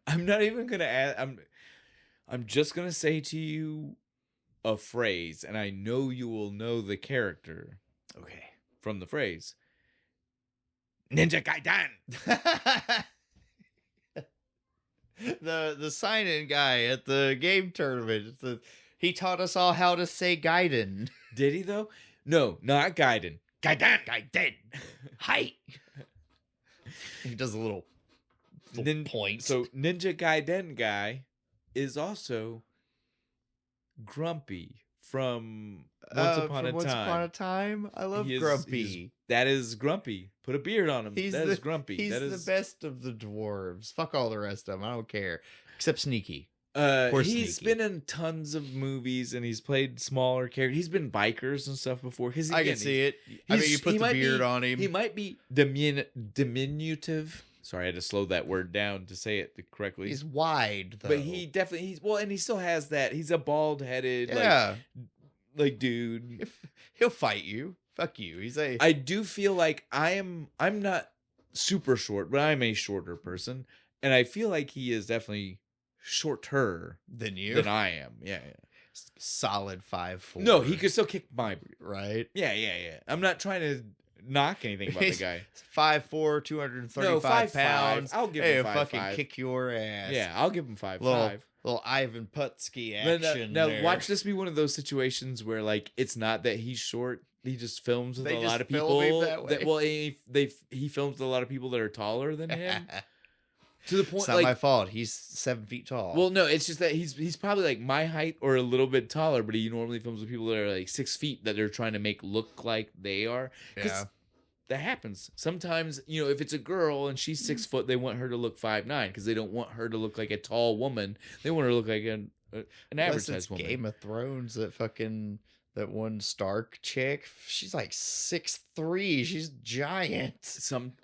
I'm not even gonna add. I'm just gonna say to you, a phrase, and I know you will know the character Okay. from the phrase. Ninja Gaiden. The sign-in guy at the game tournament. He taught us all how to say Gaiden. Did he though? No, not Gaiden. Gaiden. Gaiden. Hi. He does a little point. So Ninja Gaiden guy is also Grumpy from Once Upon a Time. Once Upon a Time. I love Grumpy. That is Grumpy. Put a beard on him. That is Grumpy. He's the best of the dwarves. Fuck all the rest of them. I don't care. Except Sneaky. He's been in tons of movies and he's played smaller characters. He's been bikers and stuff before. I can see it. I mean, you put the beard on him. He might be diminutive. Sorry, I had to slow that word down to say it correctly. He's wide, though. But and he still has that. He's a bald-headed, like dude. He'll fight you. Fuck you. I do feel like I'm not super short, but I'm a shorter person. And I feel like he is definitely shorter than I am. Yeah. Solid 5'4". No, he could still kick my right. Yeah. I'm not trying to knock anything about the guy. 5'4", 235 pounds. I'll give him 5'5". Fucking kick your ass. Yeah, I'll give him 5'5". Little Ivan Putski action. Now watch this be one of those situations where like it's not that he's short. He just films with a lot of people. He films with a lot of people that are taller than him. To the point, it's not my fault. He's 7 feet tall. Well, no, it's just that he's probably like my height or a little bit taller, but he normally films with people that are like 6 feet that they're trying to make look like they are. Yeah, that happens sometimes. You know, if it's a girl and she's 6 foot, they want her to look 5'9" because they don't want her to look like a tall woman. They want her to look like an average sized woman. Game of Thrones, that one Stark chick, she's like 6'3". She's giant.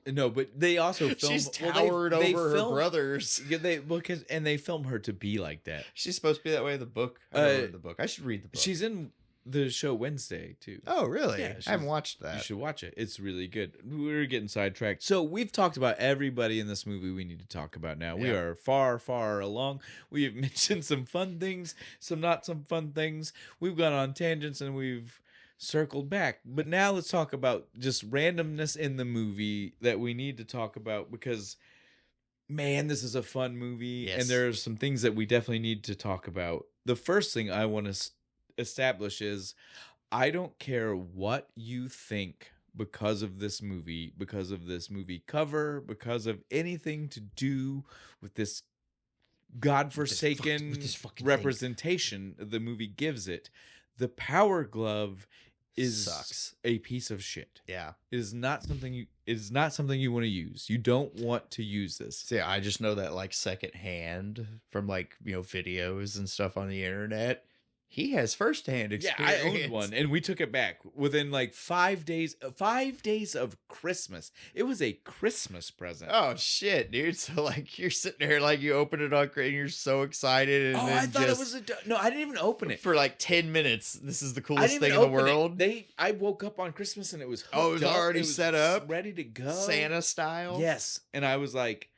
But they also film. She's towered over her brothers. Yeah, they film her to be like that. She's supposed to be that way in the book. I don't read the book. I should read the book. She's in the show Wednesday too. Oh, really? Yeah, I haven't watched that. You should watch it. It's really good. We're getting sidetracked. So we've talked about everybody in this movie we need to talk about now. Yeah. We are far, far along. We have mentioned some fun things, some not some fun things. We've gone on tangents and we've circled back. But now let's talk about just randomness in the movie that we need to talk about because, man, this is a fun movie. Yes. And there's some things that we definitely need to talk about. The first thing I want to establishes I don't care what you think because of this movie cover, because of anything to do with this godforsaken representation the movie gives it. The Power Glove sucks. A piece of shit. Yeah. It is not something you want to use. You don't want to use this. See, I just know that like secondhand from like, videos and stuff on the internet. He has firsthand experience. Yeah, I owned one, and we took it back within like 5 days. 5 days of Christmas. It was a Christmas present. Oh shit, dude! So like you're sitting there, like you open it on, and you're so excited. And I thought it was no. I didn't even open it for like 10 minutes. This is the coolest thing in the world. I woke up on Christmas and it was it was already set up, ready to go, Santa style. Yes, and I was like,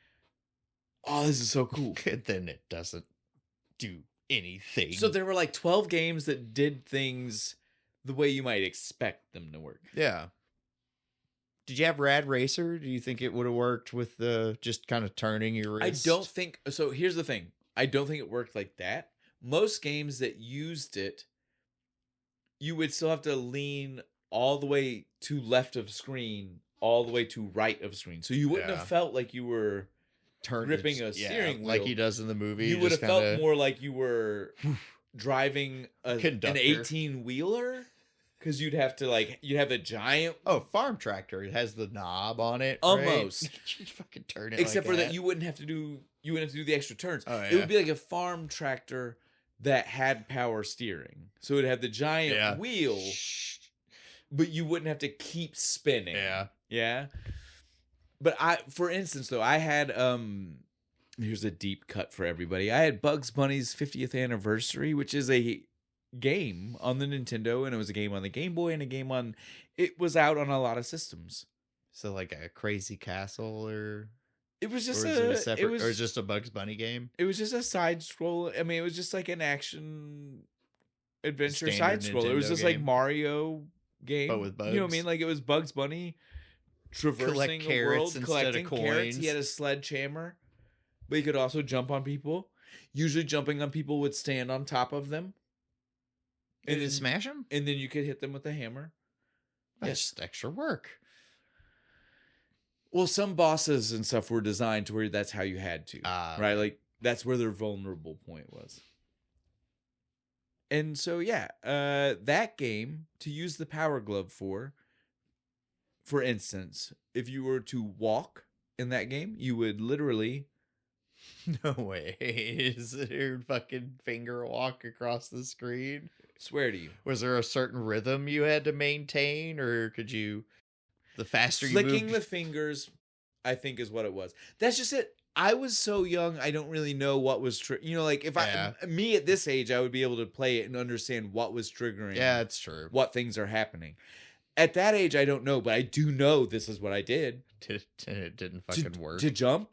"Oh, this is so cool." And then it doesn't do anything. So there were like 12 games that did things the way you might expect them to work. Yeah. Did you have Rad Racer? Do you think it would have worked with the just kind of turning your wrist? I don't think so. Here's the thing. I don't think it worked like that. Most games that used it, you would still have to lean all the way to left of screen, all the way to right of screen. So you wouldn't have felt like you were gripping a steering wheel like he does in the movie. You would have felt more like you were driving an 18-wheeler because you'd have a giant farm tractor. It has the knob on it almost. Right? You fucking turn it except for that you wouldn't have to do the extra turns. Oh, yeah. It would be like a farm tractor that had power steering, so it would have the giant wheel, but you wouldn't have to keep spinning. Yeah. But for instance, though, I had here's a deep cut for everybody. I had Bugs Bunny's 50th anniversary, which is a game on the Nintendo, and it was a game on the Game Boy, and it was out on a lot of systems. So like a Crazy Castle, or it was just or just a Bugs Bunny game. It was just a side scroll. I mean, it was just like an action adventure Standard side scroller. It was Nintendo just like game. Mario game. But with You know what I bugs. mean? Like it was Bugs Bunny traversing the carrots world, instead of collecting carrots. He coins. had a sledgehammer, but he could also jump on people. Usually jumping on people would stand on top of them. And then smash them? And then you could hit them with a hammer. That's just extra work. Well, some bosses and stuff were designed to where that's how you had to. Right? Like that's where their vulnerable point was. And so, yeah, that game, to use the Power Glove for instance, if you were to walk in that game, you would literally... No way. Is your fucking finger walk across the screen? Swear to you. Was there a certain rhythm you had to maintain, or could you... The faster you Flicking moved... the fingers, I think, is what it was. That's just it. I was so young, I don't really know what was... like, if me at this age, I would be able to play it and understand what was triggering. Yeah, it's true. What things are happening. At that age, I don't know, but I do know this is what I did. It didn't fucking work. To jump.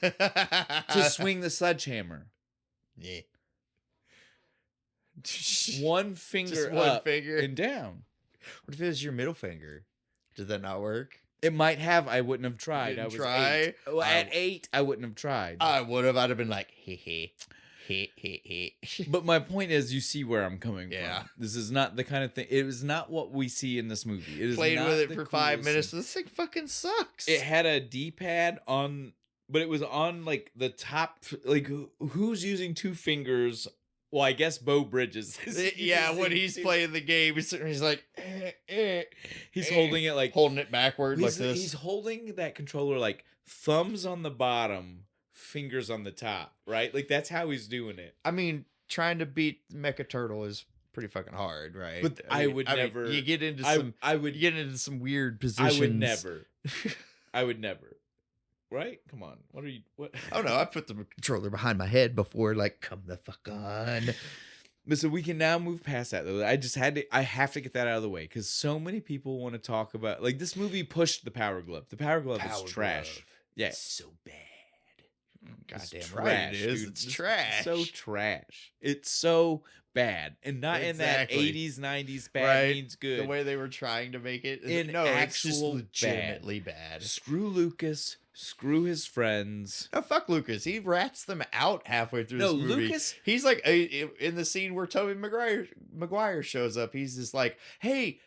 To swing the sledgehammer. Yeah. One finger Just one up finger. and down. What if it was your middle finger? Did that not work? It might have. I wouldn't have tried. Didn't I was try? 8. Well, at 8, I wouldn't have tried. I would have. I'd have been like, hee. But my point is, you see where I'm coming Yeah. from. This is not the kind of thing. It was not what we see in this movie. It is Played not with it the for 5 coolest minutes. thing. This thing fucking sucks. It had a D-pad on, but it was on like the top. Like who's using 2 fingers? Well, I guess Bo Bridges. Yeah, when he's playing the game, he's like, he's holding it like holding it backward like this. He's holding that controller like thumbs on the bottom, fingers on the top, right? Like that's how he's doing it. I mean, trying to beat Mecha Turtle is pretty fucking hard, right? But I would never. You get into some. I would. You get into some weird positions. I would never. I would never. Right? Come on. What are you? What? Oh no! I put the controller behind my head before, like, come the fuck on. Listen, we can now move past that though. I have to get that out of the way because so many people want to talk about like this movie pushed the Power Glove. The Power Glove is trash. Glove. Yeah, It's so bad. Goddamn it's right trash, it is. dude. It's trash. So trash. It's so bad, and not Exactly. in that 80s, 90s bad Right. means good. The way they were trying to make it. In No, it's just actual legitimately bad. Screw Lucas. Screw his friends. No, fuck Lucas. He rats them out halfway through No, this movie. Lucas. He's like, in the scene where Tobey Maguire shows up, he's just like, hey,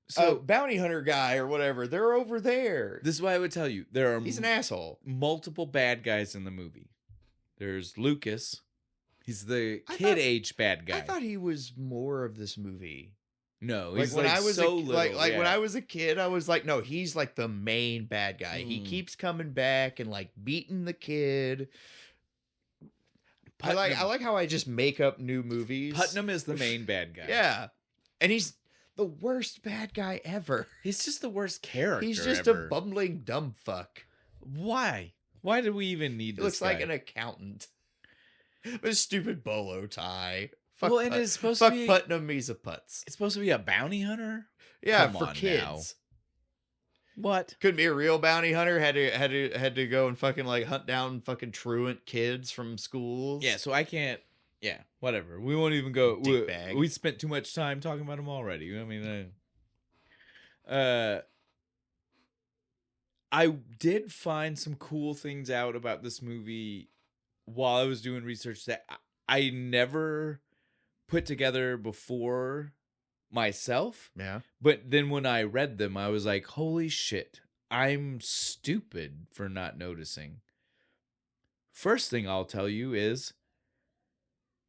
So bounty hunter guy or whatever, they're over there. this is why I would tell you there are He's an asshole. multiple bad guys in the movie. There's Lucas. He's the I kid thought- age bad guy. I thought he was more of this movie. No, Like he's when like I was so a, little. like yeah. when I was a kid, I was like, no, he's like the main bad guy. He keeps coming back and like beating the kid. I like how I just make up new movies. Putnam is the main bad guy. Yeah, and he's the worst bad guy ever. He's just the worst character. He's just ever. a bumbling dumb fuck. Why? Why do we even need He this looks like guy? an accountant with a stupid bolo tie. Fuck Well, and it's supposed to be Putnam. He's a putz. It's supposed to be a bounty hunter. Yeah, Come for on kids. now. What? Couldn't be a real bounty hunter. Had to go and fucking like hunt down fucking truant kids from schools. Yeah, so I can't. Yeah, whatever. We won't even go. Dickbag. We spent too much time talking about him already. I mean, I did find some cool things out about this movie while I was doing research that I never put together before myself. Yeah. But then when I read them, I was like, holy shit, I'm stupid for not noticing. First thing I'll tell you is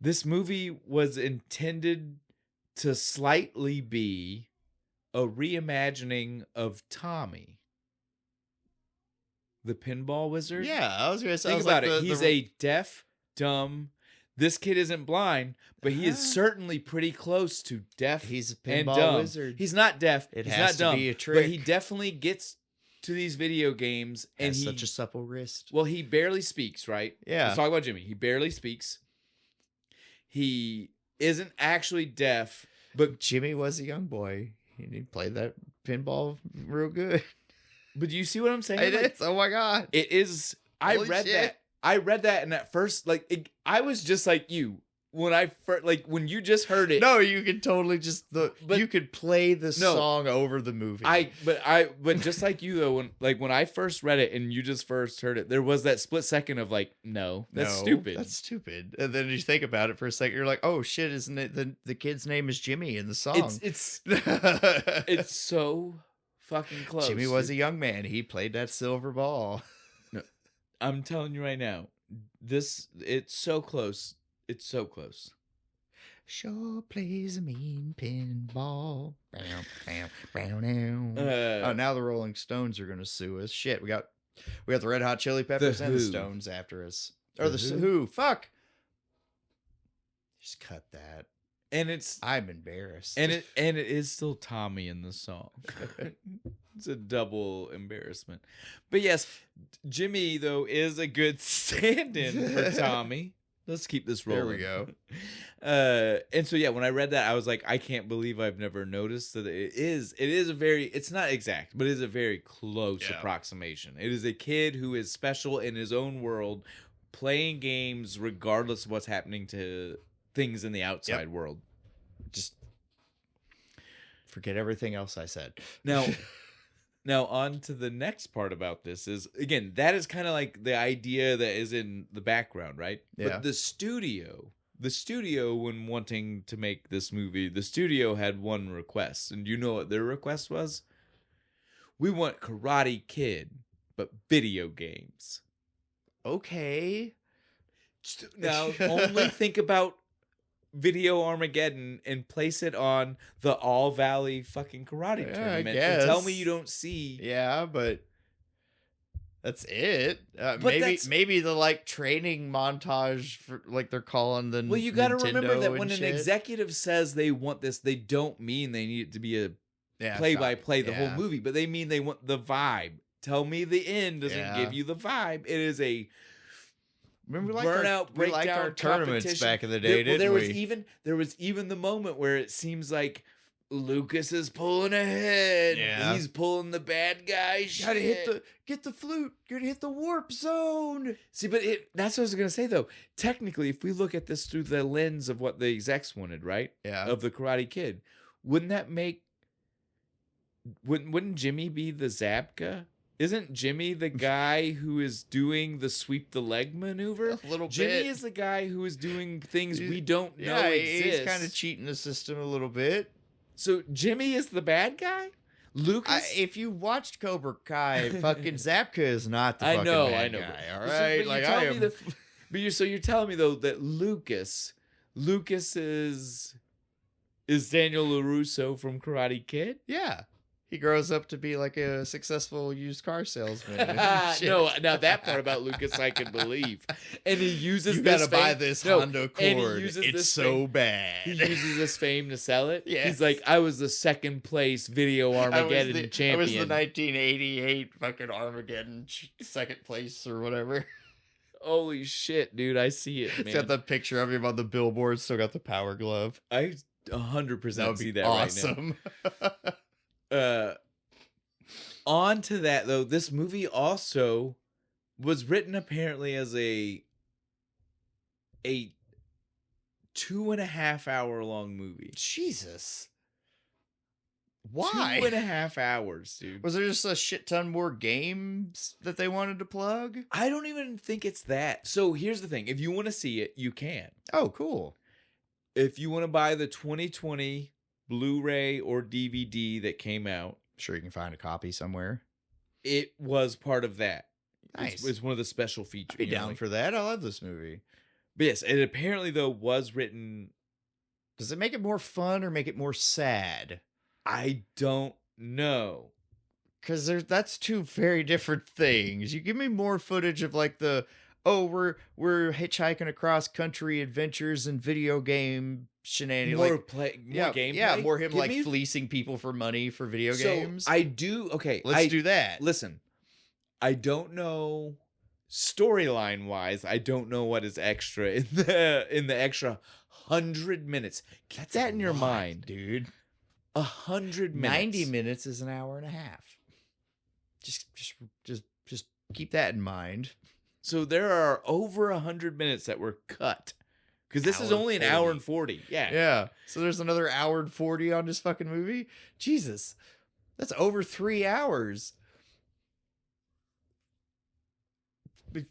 this movie was intended to slightly be a reimagining of Tommy, the pinball wizard. Yeah, I was gonna say. Think about it. He's a deaf, dumb. This kid isn't blind, but he is certainly pretty close to deaf. He's a and pinball dumb. wizard. He's not deaf. It He's has not to dumb. be a But he trick. definitely gets to these video games, and Has he such a supple wrist. well, he barely speaks. Right? Yeah. Let's talk about Jimmy. He barely speaks. He isn't actually deaf, but Jimmy was a young boy. He played that pinball real good. do you see what I'm saying? It Like, is. Oh my god. It is. I Holy read shit. that. I read that, and at first, like, I was just like you. when I first, like, when you just heard it. No, you could totally just you could play the song over the movie. But just like you though, when I first read it and you just first heard it, there was that split second of like, no, that's stupid. That's stupid. And then you think about it for a second, you're like, oh shit, isn't it the kid's name is Jimmy in the song? It's so fucking close. Jimmy was a young man. He played that silver ball. No, I'm telling you right now, it's so close. It's so close. Sure plays a mean pinball. Oh, now the Rolling Stones are gonna sue us. Shit, we got the Red Hot Chili Peppers and the Stones after us. Or the Who? Fuck. Just cut that. And I'm embarrassed. And it is still Tommy in the song. It's a double embarrassment. But yes, Jimmy though is a good stand-in for Tommy. Let's keep this rolling. There we go. And so yeah, when I read that, I was like, I can't believe I've never noticed that it is a very, it's not exact, but it is a very close approximation. It is a kid who is special in his own world, playing games regardless of what's happening to things in the outside world. Just forget everything else I said. Now on to the next part about this is, again, that is kind of like the idea that is in the background, right? Yeah. But the studio, when wanting to make this movie, the studio had one request. And you know what their request was? We want Karate Kid, but video games. Okay. Now, only think about Video Armageddon and place it on the All Valley fucking karate tournament. And tell me you don't see. Yeah, but that's it. Maybe the like training montage for like they're calling the. Well, you got to remember that when an executive says they want this, they don't mean they need it to be a play-by-play the whole movie, but they mean they want the vibe. Tell me the end doesn't give you the vibe. It is a. Remember, we liked our tournaments back in the day. There was even the moment where it seems like Lucas is pulling ahead. Yeah, he's pulling the bad guy. Gotta get the flute. You're gonna hit the warp zone. See, but that's what I was gonna say though. Technically, if we look at this through the lens of what the execs wanted, right? Yeah. Of the Karate Kid, wouldn't Jimmy be the Zabka? Isn't Jimmy the guy who is doing the sweep the leg maneuver? A little Jimmy bit. is the guy who is doing things we don't know exist. He's kind of cheating the system a little bit. So Jimmy is the bad guy? Lucas? If you watched Cobra Kai, fucking Zapka is not the fucking bad guy. All right, so, like I am. You're telling me though that Lucas is Daniel LaRusso from Karate Kid? Yeah. He grows up to be like a successful used car salesman. No, now that part about Lucas I can believe. And he uses you gotta buy this Honda Accord. It's so bad. He uses this fame to sell it. Yes. He's like, I was the second place Video Armageddon champion. I was the 1988 fucking Armageddon second place or whatever. Holy shit, dude! I see it. Man. It's got the picture of him on the billboard. Still got the power glove. I 100% see that awesome. Right now. On to that though, this movie also was written apparently as a 2.5 hour long movie. Jesus. Why? 2.5 hours, dude. Was there just a shit ton more games that they wanted to plug? I don't even think it's that. So here's the thing. If you want to see it, you can. Oh, cool. If you want to buy the 2020 Blu-ray or DVD that came out, sure you can find a copy somewhere. It was part of that. Nice. It's one of the special features. I'd be down for that. I love this movie. But yes, it apparently though was written. Does it make it more fun or make it more sad? I don't know. Because that's two very different things. You give me more footage of like we're hitchhiking across country adventures and video game shenanigans. More gameplay. Yeah, more him fleecing people for money for video games. I do. Okay, let's do that. Listen, I don't know storyline wise. I don't know what is extra in the extra 100 minutes. Get that in your mind, dude. 100 minutes. 90 minutes is an hour and a half. Just keep that in mind. So there are over 100 minutes that were cut Because this is only an hour and 40. Yeah. Yeah. So there's another hour and 40 on this fucking movie. Jesus. That's over 3 hours.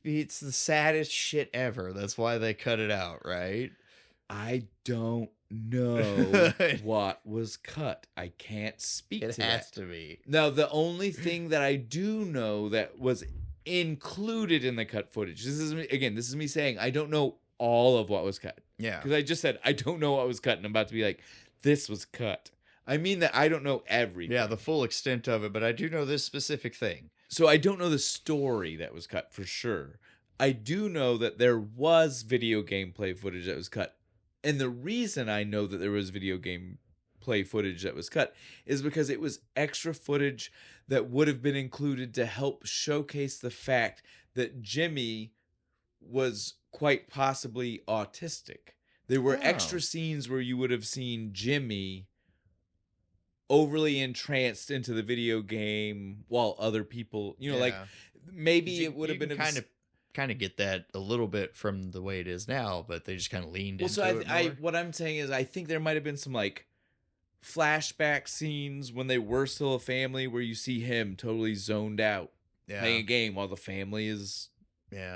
It's the saddest shit ever. That's why they cut it out, right? I don't know what was cut. I can't speak to that. It has to be. Now, the only thing that I do know that was included in the cut footage, this is me saying I don't know all of what was cut. Yeah. Because I just said I don't know what was cut, and I'm about to be like, this was cut. I mean that I don't know everything. Yeah, the full extent of it, but I do know this specific thing. So I don't know the story that was cut for sure. I do know that there was video gameplay footage that was cut. And the reason I know that there was video game play footage that was cut is because it was extra footage that would have been included to help showcase the fact that Jimmy was quite possibly autistic. There were extra scenes where you would have seen Jimmy overly entranced into the video game while other people, like maybe it would have been kind of get that a little bit from the way it is now, but they just kind of leaned into it more. What I'm saying is I think there might have been some like flashback scenes when they were still a family where you see him totally zoned out playing a game while the family is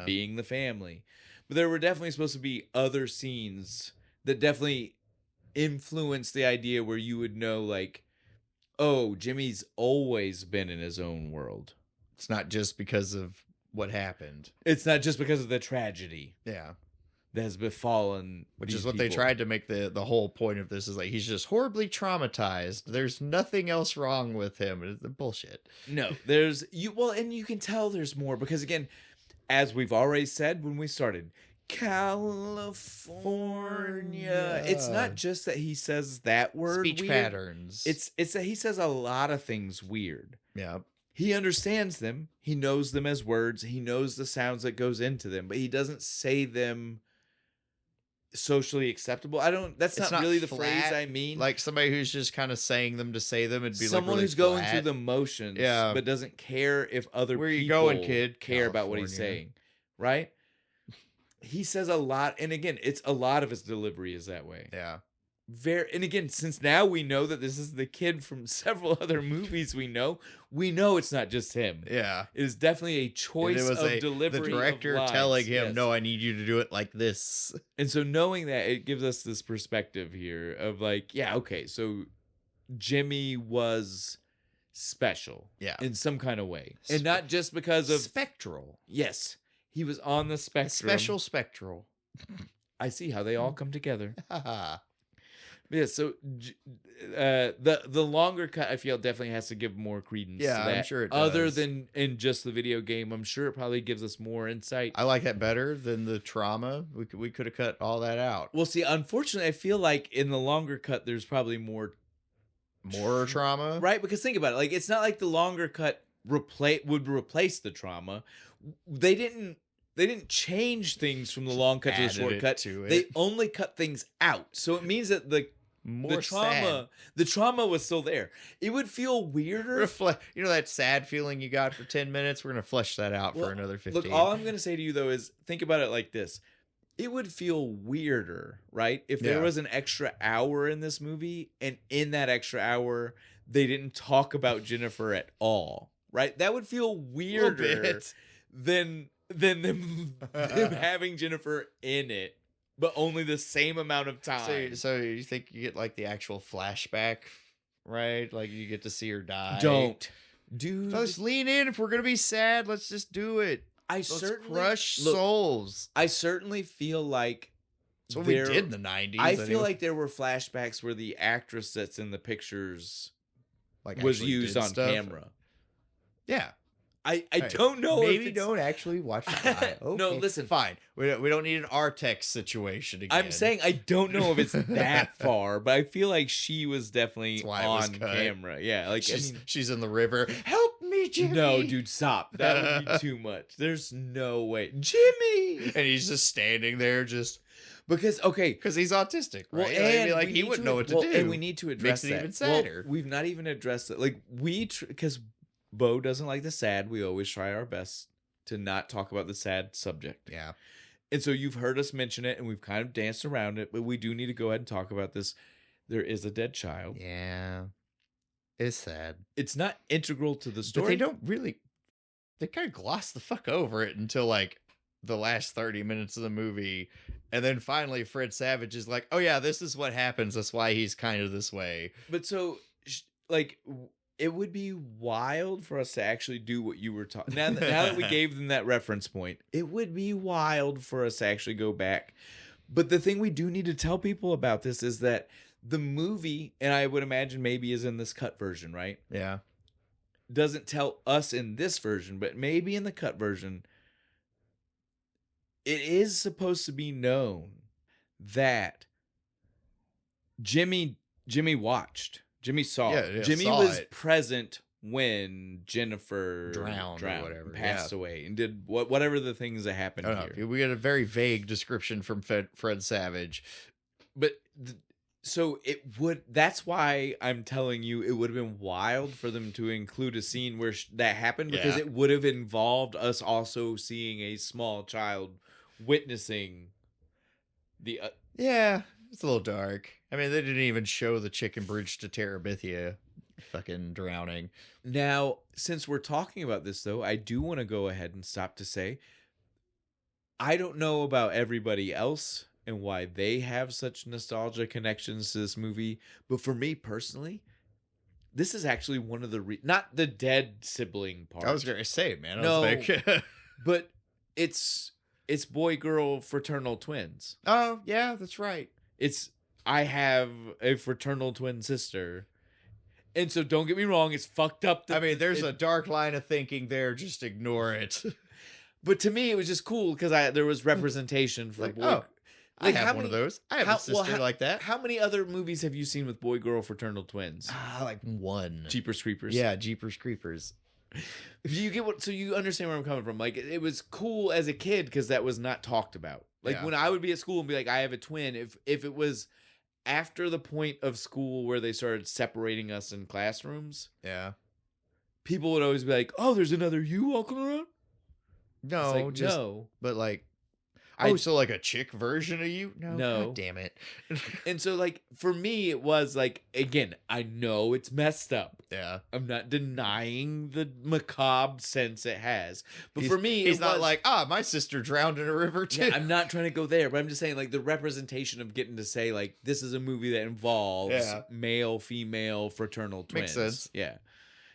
being the family. But there were definitely supposed to be other scenes that definitely influenced the idea where you would know like, oh, Jimmy's always been in his own world. It's not just because of what happened. It's not just because of the tragedy. Yeah. That has befallen. Which is what they tried to make the whole point of this is like, he's just horribly traumatized. There's nothing else wrong with him. It's bullshit. No, and you can tell there's more because again, as we've already said when we started, California. It's not just that he says that word. Speech weird. Patterns. It's that he says a lot of things weird. Yeah. He understands them. He knows them as words. He knows the sounds that goes into them, but he doesn't say them socially acceptable. That's not really the phrase I mean. Like somebody who's just kind of saying them to say them. It'd be someone like really who's going through the motions, but doesn't care if other people you going, kid? care about what he's saying. Right? He says a lot, and again, it's a lot of his delivery is that way. Yeah. And again, since now we know that this is the kid from several other movies we know it's not just him. Yeah. It is definitely a choice of delivery. The director telling him, no, I need you to do it like this. And so knowing that, it gives us this perspective here of like, yeah, okay, so Jimmy was special in some kind of way. And not just because of... Spectral. Yes. He was on the spectrum. Special spectral. I see how they all come together. Yeah, so the longer cut, I feel, definitely has to give more credence to that. I'm sure it does. Other than in just the video game, I'm sure it probably gives us more insight. I like that better than the trauma. We could have cut all that out. Well, see, unfortunately, I feel like in the longer cut, there's probably more trauma. Right? Because think about it. Like, it's not like the longer cut would replace the trauma. They didn't change things from the long cut to the short cut. They only cut things out. So it means that the trauma was still there. It would feel weirder. That sad feeling you got for 10 minutes? We're going to flesh that out for another 15. Look, all I'm going to say to you, though, is think about it like this. It would feel weirder, right? If there was an extra hour in this movie, and in that extra hour, they didn't talk about Jennifer at all, right? That would feel weirder than them having Jennifer in it, but only the same amount of time. So you think you get like the actual flashback, right? Like you get to see her die. Dude. So let's lean in. If we're gonna be sad, let's just do it. Let's crush souls. I certainly feel like that's what we did in the 90s. I feel like there were flashbacks where the actress that's in the pictures was used on camera. Yeah. I don't know. Maybe don't actually watch the guy. Okay. No, listen. Fine. We don't need an Artex situation again. I'm saying I don't know if it's that far, but I feel like she was definitely on camera. Yeah, like she's in the river. Help me, Jimmy. No, dude, stop. That would be too much. There's no way, Jimmy. And he's just standing there, just because he's autistic, right? Well, and like he wouldn't know what to do. And we need to address Makes it that. even sadder. Well, we've not even addressed it. Like because Bo doesn't like the sad. We always try our best to not talk about the sad subject. Yeah. And so you've heard us mention it, and we've kind of danced around it, but we do need to go ahead and talk about this. There is a dead child. Yeah. It's sad. It's not integral to the story. But they don't really... They kind of gloss the fuck over it until, like, the last 30 minutes of the movie. And then finally Fred Savage is like, oh yeah, this is what happens. That's why he's kind of this way. But so, like... It would be wild for us to actually do what you were talking. Now that we gave them that reference point, it would be wild for us to actually go back. But the thing we do need to tell people about this is that the movie, and I would imagine maybe is in this cut version, right? Yeah. Doesn't tell us in this version, but maybe in the cut version, it is supposed to be known that Jimmy watched. Jimmy saw. Yeah, Jimmy saw was it. present when Jennifer Drowned or whatever, passed yeah. away, and did whatever the things that happened I don't here. know. We get a very vague description from Fred Savage. But so it would. That's why I'm telling you, it would have been wild for them to include a scene where that happened, because Yeah. it would have involved us also seeing a small child witnessing the. Yeah, it's a little dark. I mean, they didn't even show the chicken bridge to Terabithia fucking drowning. Now, since we're talking about this, though, I do want to go ahead and stop to say, I don't know about everybody else and why they have such nostalgia connections to this movie, but for me personally, this is actually one of the not the dead sibling part. I was gonna say, man. No. I was like, but it's boy girl fraternal twins. oh yeah, that's right. I have a fraternal twin sister. And so don't get me wrong, it's fucked up. I mean, there's a dark line of thinking there. Just ignore it. But to me, it was just cool because there was representation for Like, boy. oh, Like, I how have one many- of those. I have a sister like that. How many other movies have you seen with boy girl fraternal twins? Like one. Jeepers Creepers. Yeah, Jeepers Creepers. You get what? So you understand where I'm coming from. Like, it was cool as a kid because that was not talked about. Like, Yeah. when I would be at school and be like, I have a twin. If it was after the point of school where they started separating us in classrooms, Yeah. people would always be like, "Oh, there's another you walking around." No, It's like, just no. but like, I- so like a chick version of you? No, No. God damn it. And so, like, for me, it was like, again, I know it's messed up. Yeah, I'm not denying the macabre sense it has, but for me, he's it not was, like, my sister drowned in a river too. Yeah, I'm not trying to go there, but I'm just saying, like, the representation of getting to say, like, this is a movie that involves Yeah. male, female, fraternal twins. Makes sense. Yeah,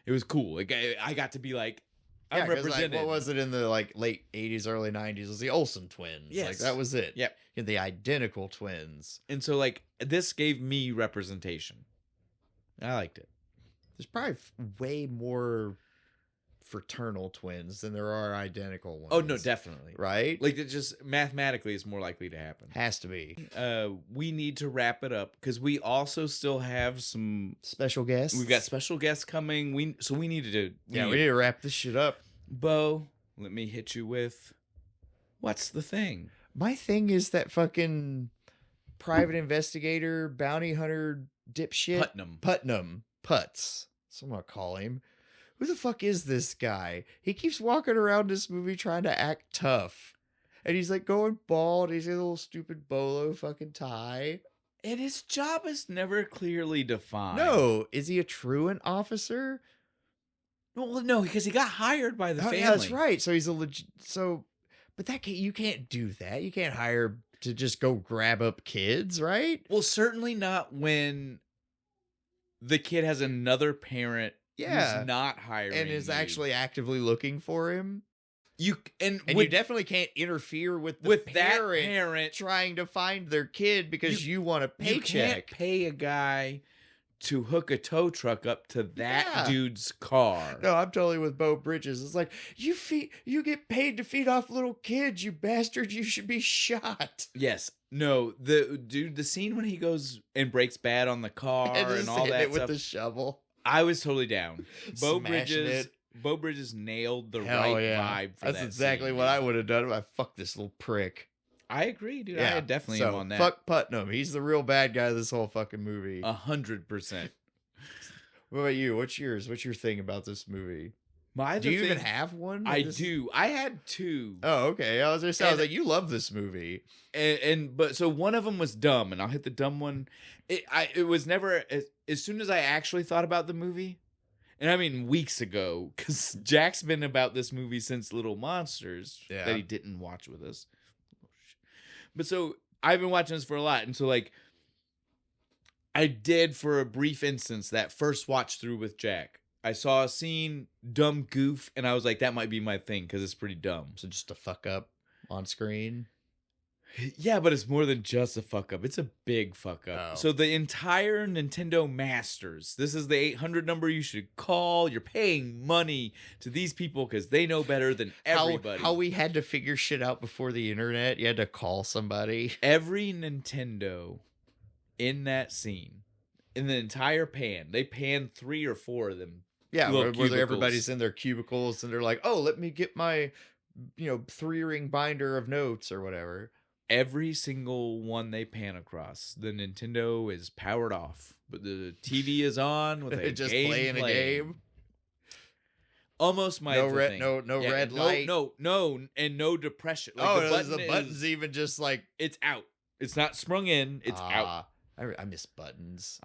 it was cool. Like, I got to be like, I'm Yeah, 'cause, like, represented. what was it in the like late 80s, early 90s? It was the Olsen twins. Like Yes. that was it. Yep. You had the identical twins. And so, like, this gave me representation. I liked it. There's probably way more fraternal twins than there are identical ones. Oh no, definitely. Right? Like, it just mathematically is more likely to happen. Has to be. We need to wrap it up because we also still have some. Special guests. We've got special guests coming. We needed to. we need to wrap this shit up. Bo, let me hit you with. What's the thing? My thing is that fucking private investigator, bounty hunter, dipshit. Putnam. Putz. That's what I'm gonna call him. Who the fuck is this guy? He keeps walking around this movie trying to act tough. And he's like going bald. He's got a little stupid bolo fucking tie. And his job is never clearly defined. No. Is he a truant officer? Well, no, because he got hired by the family. Yeah, that's right. So he's a but you can't do that. You can't hire to just go grab up kids, right? Well, certainly not when the kid has another parent who's not hiring And is you. actually actively looking for him. You you definitely can't interfere with that parent parent trying to find their kid because you want a You can't paycheck. pay a guy to hook a tow truck up to that Yeah. dude's car. No, I'm totally with Bo Bridges. It's like you get paid to feed off little kids, you bastard. You should be shot. Yes. No, the scene when he goes and breaks bad on the car and just all hitting that it with stuff. the shovel. I was totally down. Bo Smashing Bridges. it. Bo Bridges nailed the Hell right yeah. vibe for That's that exactly scene, what dude. I would have done if I fucked this little prick. I agree, dude. I definitely am on that. Fuck Putnam. He's the real bad guy of this whole fucking movie. 100%. What about you? What's yours? What's your thing about this movie? Do you even have one? I do. I had two. Oh, okay. I was like, you love this movie. But so one of them was dumb, and I'll hit the dumb one. It was never as soon as I actually thought about the movie, and I mean weeks ago, because Jack's been about this movie since Little Monsters that he didn't watch with us. But so I've been watching this for a lot, and so like I did for a brief instance that first watch through with Jack. I saw a scene, dumb goof, and I was like, that might be my thing because it's pretty dumb. So just a fuck up on screen. Yeah, but it's more than just a fuck up. It's a big fuck up. Oh. So the entire Nintendo Masters, this is the 800 number you should call. You're paying money to these people because they know better than everybody. How we had to figure shit out before the internet. You had to call somebody. Every Nintendo in that scene, in the entire pan, they panned 3 or 4 of them. Yeah, where everybody's in their cubicles and they're like, oh, let me get my, 3-ring binder of notes or whatever. Every single one they pan across, the Nintendo is powered off, but the TV is on with a just game playing a game. Almost my red light. No, and no depression. Like the button's even just like it's out. It's not sprung in. It's out. I miss buttons.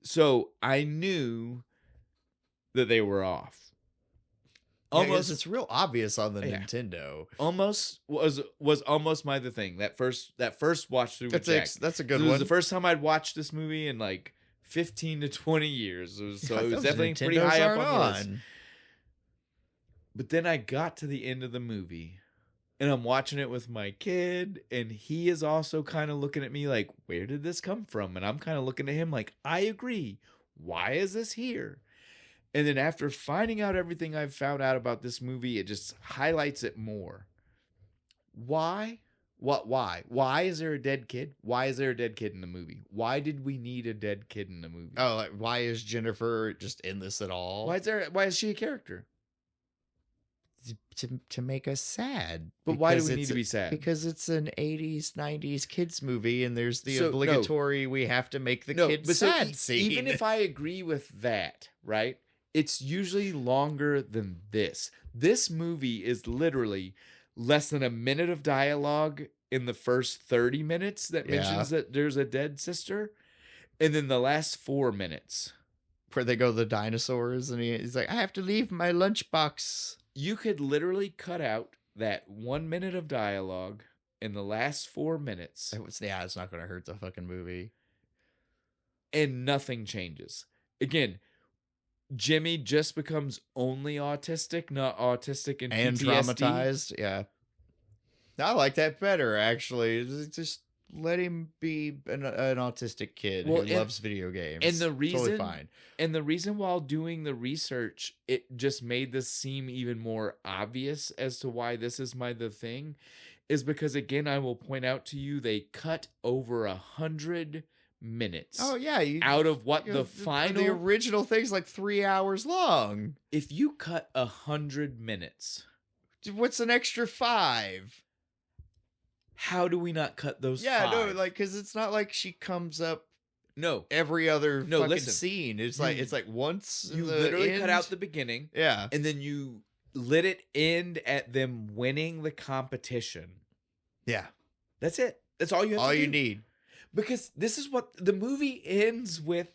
So I knew that they were off. Almost, it's real obvious on the Nintendo. Almost was almost my thing. That first watch through with Jack. That's a good one. It was the first time I'd watched this movie in like 15 to 20 years. It was definitely pretty high up on the list. But then I got to the end of the movie, and I'm watching it with my kid, and he is also kind of looking at me like, where did this come from? And I'm kind of looking at him like, I agree. Why is this here? And then after finding out everything I've found out about this movie, it just highlights it more. Why? Why? Why is there a dead kid? Why is there a dead kid in the movie? Why did we need a dead kid in the movie? Oh, like, why is Jennifer just in this at all? Why is she a character? To make us sad. But why do we need to be sad? Because it's an 80s, 90s kids movie, and there's the obligatory we have to make the kids sad scene. Even if I agree with that, right? It's usually longer than this. This movie is literally less than a minute of dialogue in the first 30 minutes that mentions that there's a dead sister. And then the last 4 minutes. Where they go to the dinosaurs and he's like, I have to leave my lunchbox. You could literally cut out that 1 minute of dialogue in the last 4 minutes. It's not going to hurt the fucking movie. And nothing changes. Again, Jimmy just becomes only autistic, not autistic and PTSD. Traumatized. Yeah. I like that better, actually. Just let him be an autistic kid who loves video games. And the reason, totally fine. And the reason while doing the research, it just made this seem even more obvious as to why this is the thing, is because, again, I will point out to you, they cut over 100 minutes. Oh yeah, out of what the final, the original thing's like 3 hours long. If you cut 100 minutes, what's an extra 5? How do we not cut those? Yeah, 5? no, like because it's not like she comes up. No, every other fucking scene. It's like once you literally cut out the beginning. Yeah, and then you let it end at them winning the competition. Yeah, that's it. That's all you have. All you need. Because this is what the movie ends with.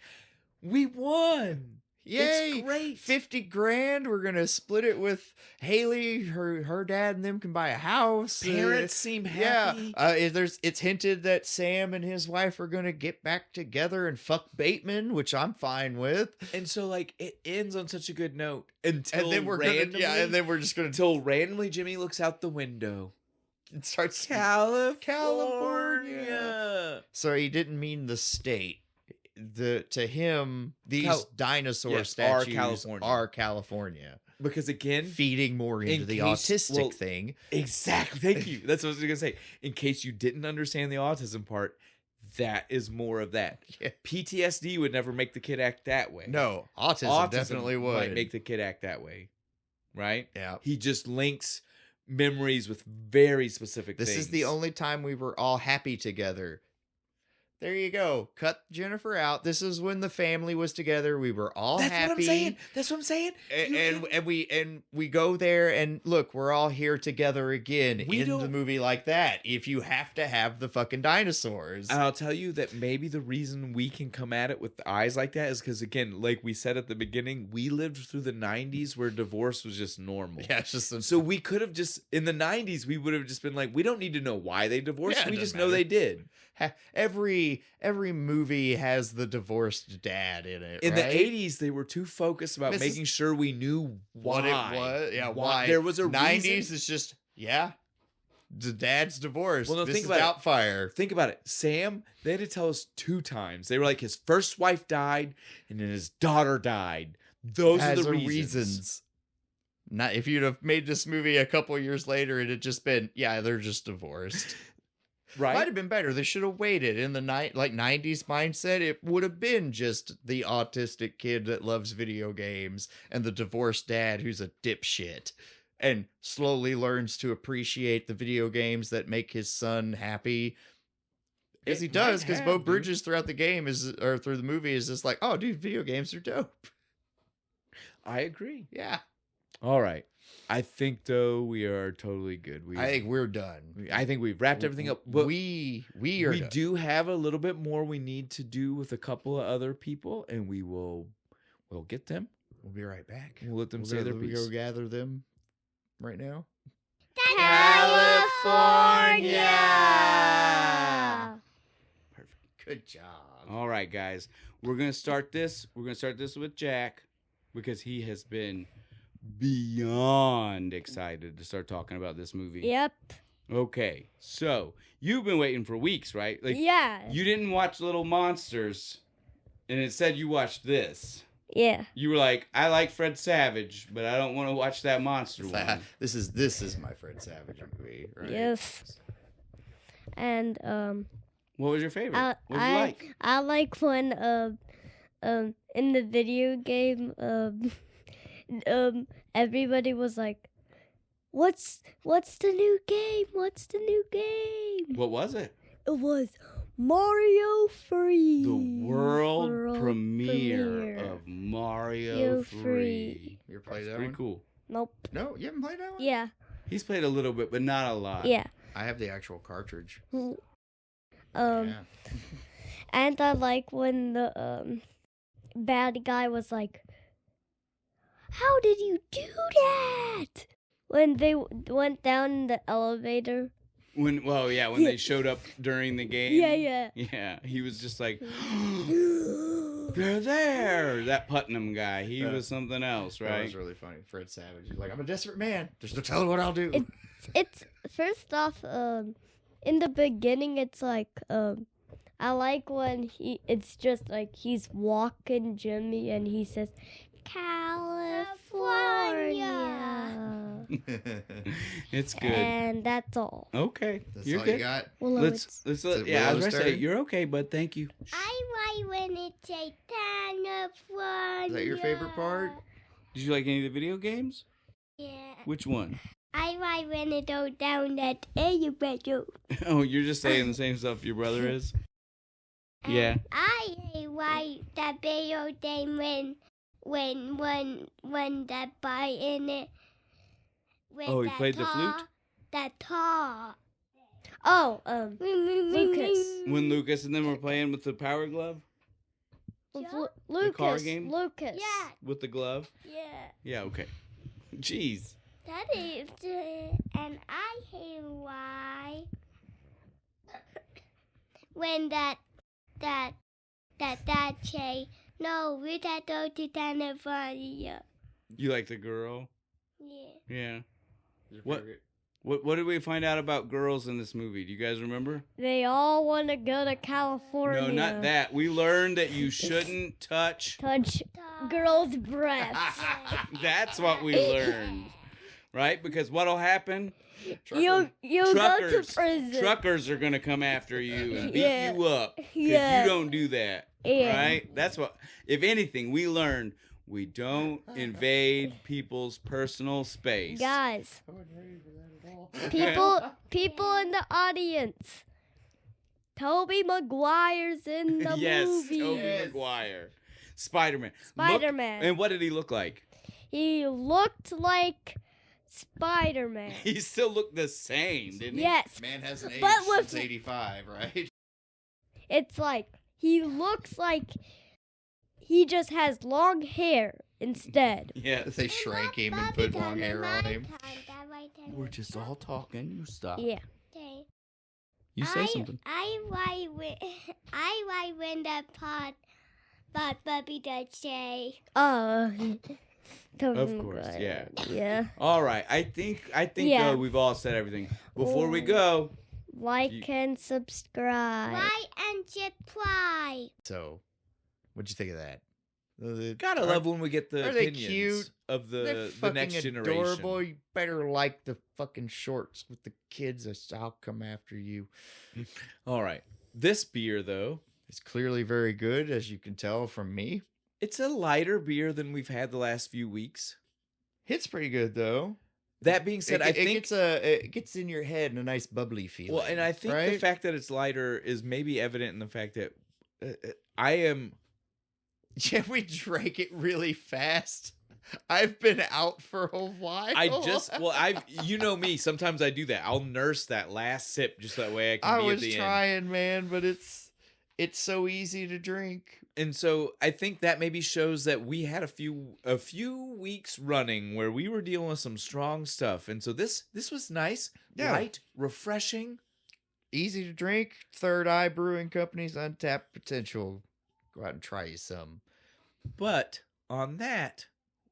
We won. Yay. It's great. 50 grand. We're going to split it with Haley. Her dad and them can buy a house. Parents seem happy. Yeah. It's hinted that Sam and his wife are going to get back together and fuck Bateman, which I'm fine with. And so like it ends on such a good note until and then we're just going to until randomly Jimmy looks out the window. It starts California. So he didn't mean the state. To him, these dinosaur statues are California. Because again, feeding more into the autistic thing. Exactly. Thank you. That's what I was going to say. In case you didn't understand the autism part, that is more of that. Yeah. PTSD would never make the kid act that way. No, autism definitely would. Might make the kid act that way. Right? Yeah. He just links memories with very specific things. This is the only time we were all happy together. There you go. Cut Jennifer out. This is when the family was together. We were all That's happy. what I'm saying. That's what I'm saying. And we go there and look, we're all here together again in the movie like that. If you have to have the fucking dinosaurs. And I'll tell you that maybe the reason we can come at it with eyes like that is because, again, like we said at the beginning, we lived through the 90s where divorce was just normal. Yeah, it's just so we could have just, in the 90s, we would have just been like, we don't need to know why they divorced. Yeah, we it just doesn't know matter. they did. Every movie has the divorced dad in it. In right? the 80s, they were too focused about making sure we knew what it was. Yeah, why. There was a 90s reason. is just, the dad's divorced. Well, no, this think is about Doubtfire. Think about it. Sam, they had to tell us 2 times. They were like, his first wife died, and then his daughter died. Those are the reasons. Not if you'd have made this movie a couple years later, it had just been, they're just divorced. Right? Might have been better. They should have waited. In the 90s mindset, it would have been just the autistic kid that loves video games and the divorced dad who's a dipshit and slowly learns to appreciate the video games that make his son happy. Because he does, because Bo Bridges throughout the game through the movie is just like, oh, dude, video games are dope. I agree. Yeah. All right. I think, though, we are totally good. I think we're done. I think we've wrapped everything up. But we done. do have a little bit more we need to do with a couple of other people, and we'll get them. We'll be right back. We'll let them say their piece. We go gather them right now. California. Perfect. Good job. All right, guys. We're going to start this. We're going to start this with Jack because he has been beyond excited to start talking about this movie. Yep. Okay. So, you've been waiting for weeks, right? Like, Yeah. You didn't watch Little Monsters, and instead you watched this. Yeah. You were like, I like Fred Savage, but I don't want to watch that monster one. This is my Fred Savage movie, right? Yes. And What was your favorite? What did you like? I like when in the video game everybody was like, What's the new game? What's the new game? What was it? It was Mario 3. The world premiere of Mario 3. You ever played that Pretty one? cool. Nope. No, you haven't played that one? Yeah. He's played a little bit, but not a lot. Yeah. I have the actual cartridge. And I like when the bad guy was like, how did you do that? When they went down in the elevator. When they showed up during the game. Yeah. Yeah, he was just like, they're there. That Putnam guy, he was something else, right? That was really funny. Fred Savage. He's like, I'm a desperate man. There's no telling what I'll do. It's first off, in the beginning, it's like, I like when it's just like he's walking Jimmy and he says, California. It's good. And that's all. Okay. That's you're all good. you got? Well, Let's it yeah, I was Willow's gonna say, turn? you're okay, bud. Thank you. I like when it says California. Is that your favorite part? Did you like any of the video games? Yeah. Which one? I like when it goes down that elevator. Oh, you're just saying the same stuff your brother is? Yeah. I like that video game when that guy in it. Oh, he played the flute? That tar. Oh, Lucas. When Lucas and them were playing with the Power Glove? Lucas. The car game? Lucas. Yeah. With the glove? Yeah. Yeah, okay. Jeez. That is, and I hate why when that say no, we gotta go to California. You like the girl? Yeah. Yeah. Your What? favorite? What did we find out about girls in this movie? Do you guys remember? They all want to go to California. No, not that. We learned that you shouldn't touch. Girls' breasts. That's what we learned. Right? Because what'll happen? You go to prison. Truckers are going to come after you and beat Yeah. you up. Because Yeah. you don't do that. Yeah. Right? That's what, if anything, we learned we don't invade people's personal space. Guys, I wasn't ready for that at all. people in the audience. Tobey Maguire's in the yes, movie. Tobey Yes. Maguire. Spider-Man. Spider-Man. And what did he look like? He looked like Spider-Man. He still looked the same, didn't he? Yes. Man hasn't aged But with- since 85, right? It's like he looks like he just has long hair instead. Yes. They shrank him and put long hair on him. We're just all talking. You stop. Yeah. You say something. I win the pot, but Bubby does say. Tobey Of course, Maguire. yeah. Yeah. All right. I think Yeah. we've all said everything. Before we Oh. go, Like and subscribe. Why and supply? So, what'd you think of that? gotta love when we get the are they opinions cute? of They're the fucking next adorable. generation. You better like the fucking shorts with the kids. I'll come after you. All right. This beer, though, It's clearly very good, as you can tell from me. it's a lighter beer than we've had the last few weeks. It's pretty good though. That being said, I think it gets in your head in a nice bubbly feeling. well, and I think the right? fact that it's lighter is maybe evident in the fact that I am. Yeah, we drank it really fast. I've been out for a while. You know me. Sometimes I do that. I'll nurse that last sip just that way I can I be at was the end. trying, man, but it's so easy to drink. And so I think that maybe shows that we had a few weeks running where we were dealing with some strong stuff. And so this was nice, Yeah. light, refreshing. Easy to drink. Third Eye Brewing Company's Untapped Potential. Go out and try you some. But on that,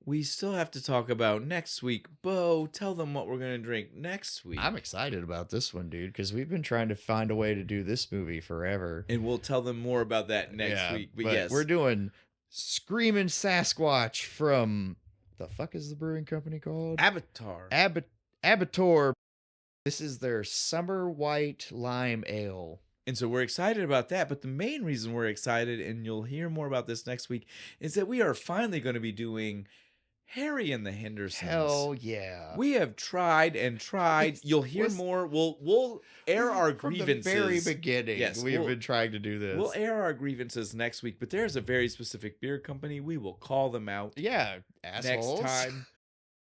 we still have to talk about next week. Bo, tell them what we're going to drink next week. I'm excited about this one, dude, because we've been trying to find a way to do this movie forever. And we'll tell them more about that next week. But yes, we're doing Screaming Sasquatch from the fuck is the brewing company called? Avatar. Abator. This is their Summer White Lime Ale. And so we're excited about that. But the main reason we're excited, and you'll hear more about this next week, is that we are finally going to be doing Harry and the Hendersons. Hell yeah. We have tried and tried. You'll hear more. We'll air our From grievances. the very beginning, Yes, we've we'll- been trying to do this. We'll air our grievances next week, but there's a very specific beer company. We will call them out yeah, assholes. next time.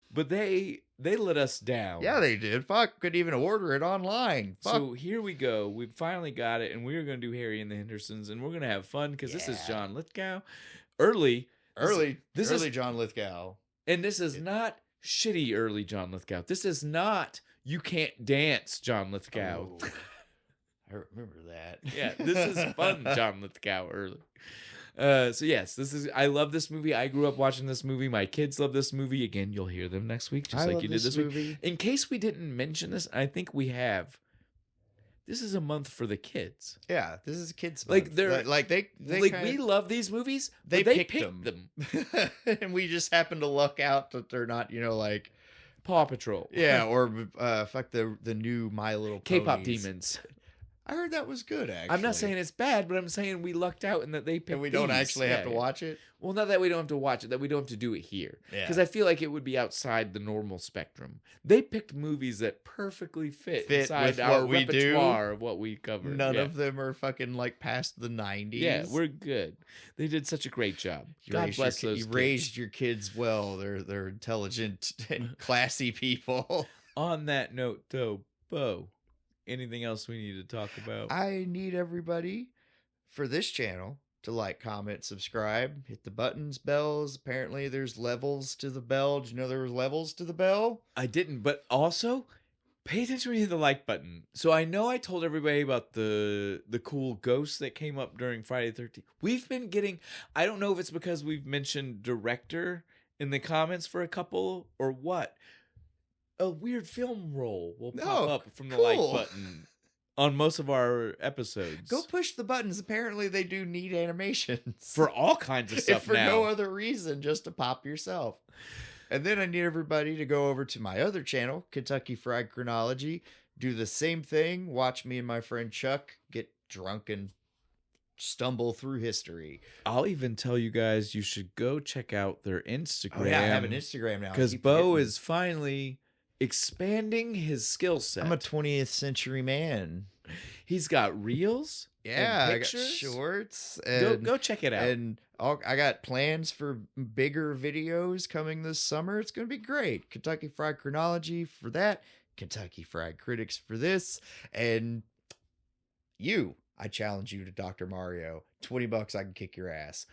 But they let us down. Yeah, they did. Fuck, couldn't even order it online. Fuck. So here we go. We finally got it, and we're going to do Harry and the Hendersons, and we're going to have fun because this is Yeah. John Lithgow. Early, early is John Lithgow. and this is not shitty early John Lithgow. This is not You Can't Dance John Lithgow. Oh, I remember that. Yeah, this is fun John Lithgow early. So yes, I love this movie. I grew up watching this movie. My kids love this movie. Again, you'll hear them next week, just I like love you did this week. movie. In case we didn't mention this, I think we have. This is a month for the kids. Yeah, this is kids. Like, month. they're- like they We love these movies. they But they picked picked them. them. and we just happen to luck out that they're not, like Paw Patrol. yeah, or fuck the new My Little K-pop Ponies. demons. I heard that was good. Actually, I'm not saying it's bad, but I'm saying we lucked out in that they picked. and we don't these. actually have Yeah, to yeah. watch it. Well, not that we don't have to watch it, that we don't have to do it here. Yeah. Because I feel like it would be outside the normal spectrum. They picked movies that perfectly fit inside with our what we do. repertoire of what we cover. None Yeah. of them are fucking like past the 90s. Yeah, we're good. They did such a great job. God bless those You kids. raised your kids well. They're intelligent and classy people. On that note, though, Bo, anything else we need to talk about? I need everybody for this channel to like, comment, subscribe, hit the buttons, bells. Apparently there's levels to the bell. Did you know there were levels to the bell? I didn't, but also pay attention when you hit the like button. So I know I told everybody about the cool ghost that came up during Friday the 13th. We've been getting, I don't know if it's because we've mentioned director in the comments for a couple or what. A weird film roll will pop Oh, up from the cool. like button on most of our episodes. Go push the buttons. Apparently they do neat animations. For all kinds of stuff if for now. no other reason, just to pop yourself. And then I need everybody to go over to my other channel, Kentucky Fried Chronology, do the same thing. Watch me and my friend Chuck get drunk and stumble through history. I'll even tell you guys you should go check out their Instagram. Oh yeah, I have an Instagram now. I Because keep Bo forgetting. is finally expanding his skill set. I'm a 20th century man. He's got reels. Yeah, and I got pictures. shorts. Go And go check it out. And I got plans for bigger videos coming this summer. It's going to be great. Kentucky Fried Chronology for that. Kentucky Fried Critics for this. And I challenge you to Dr. Mario. $20, I can kick your ass.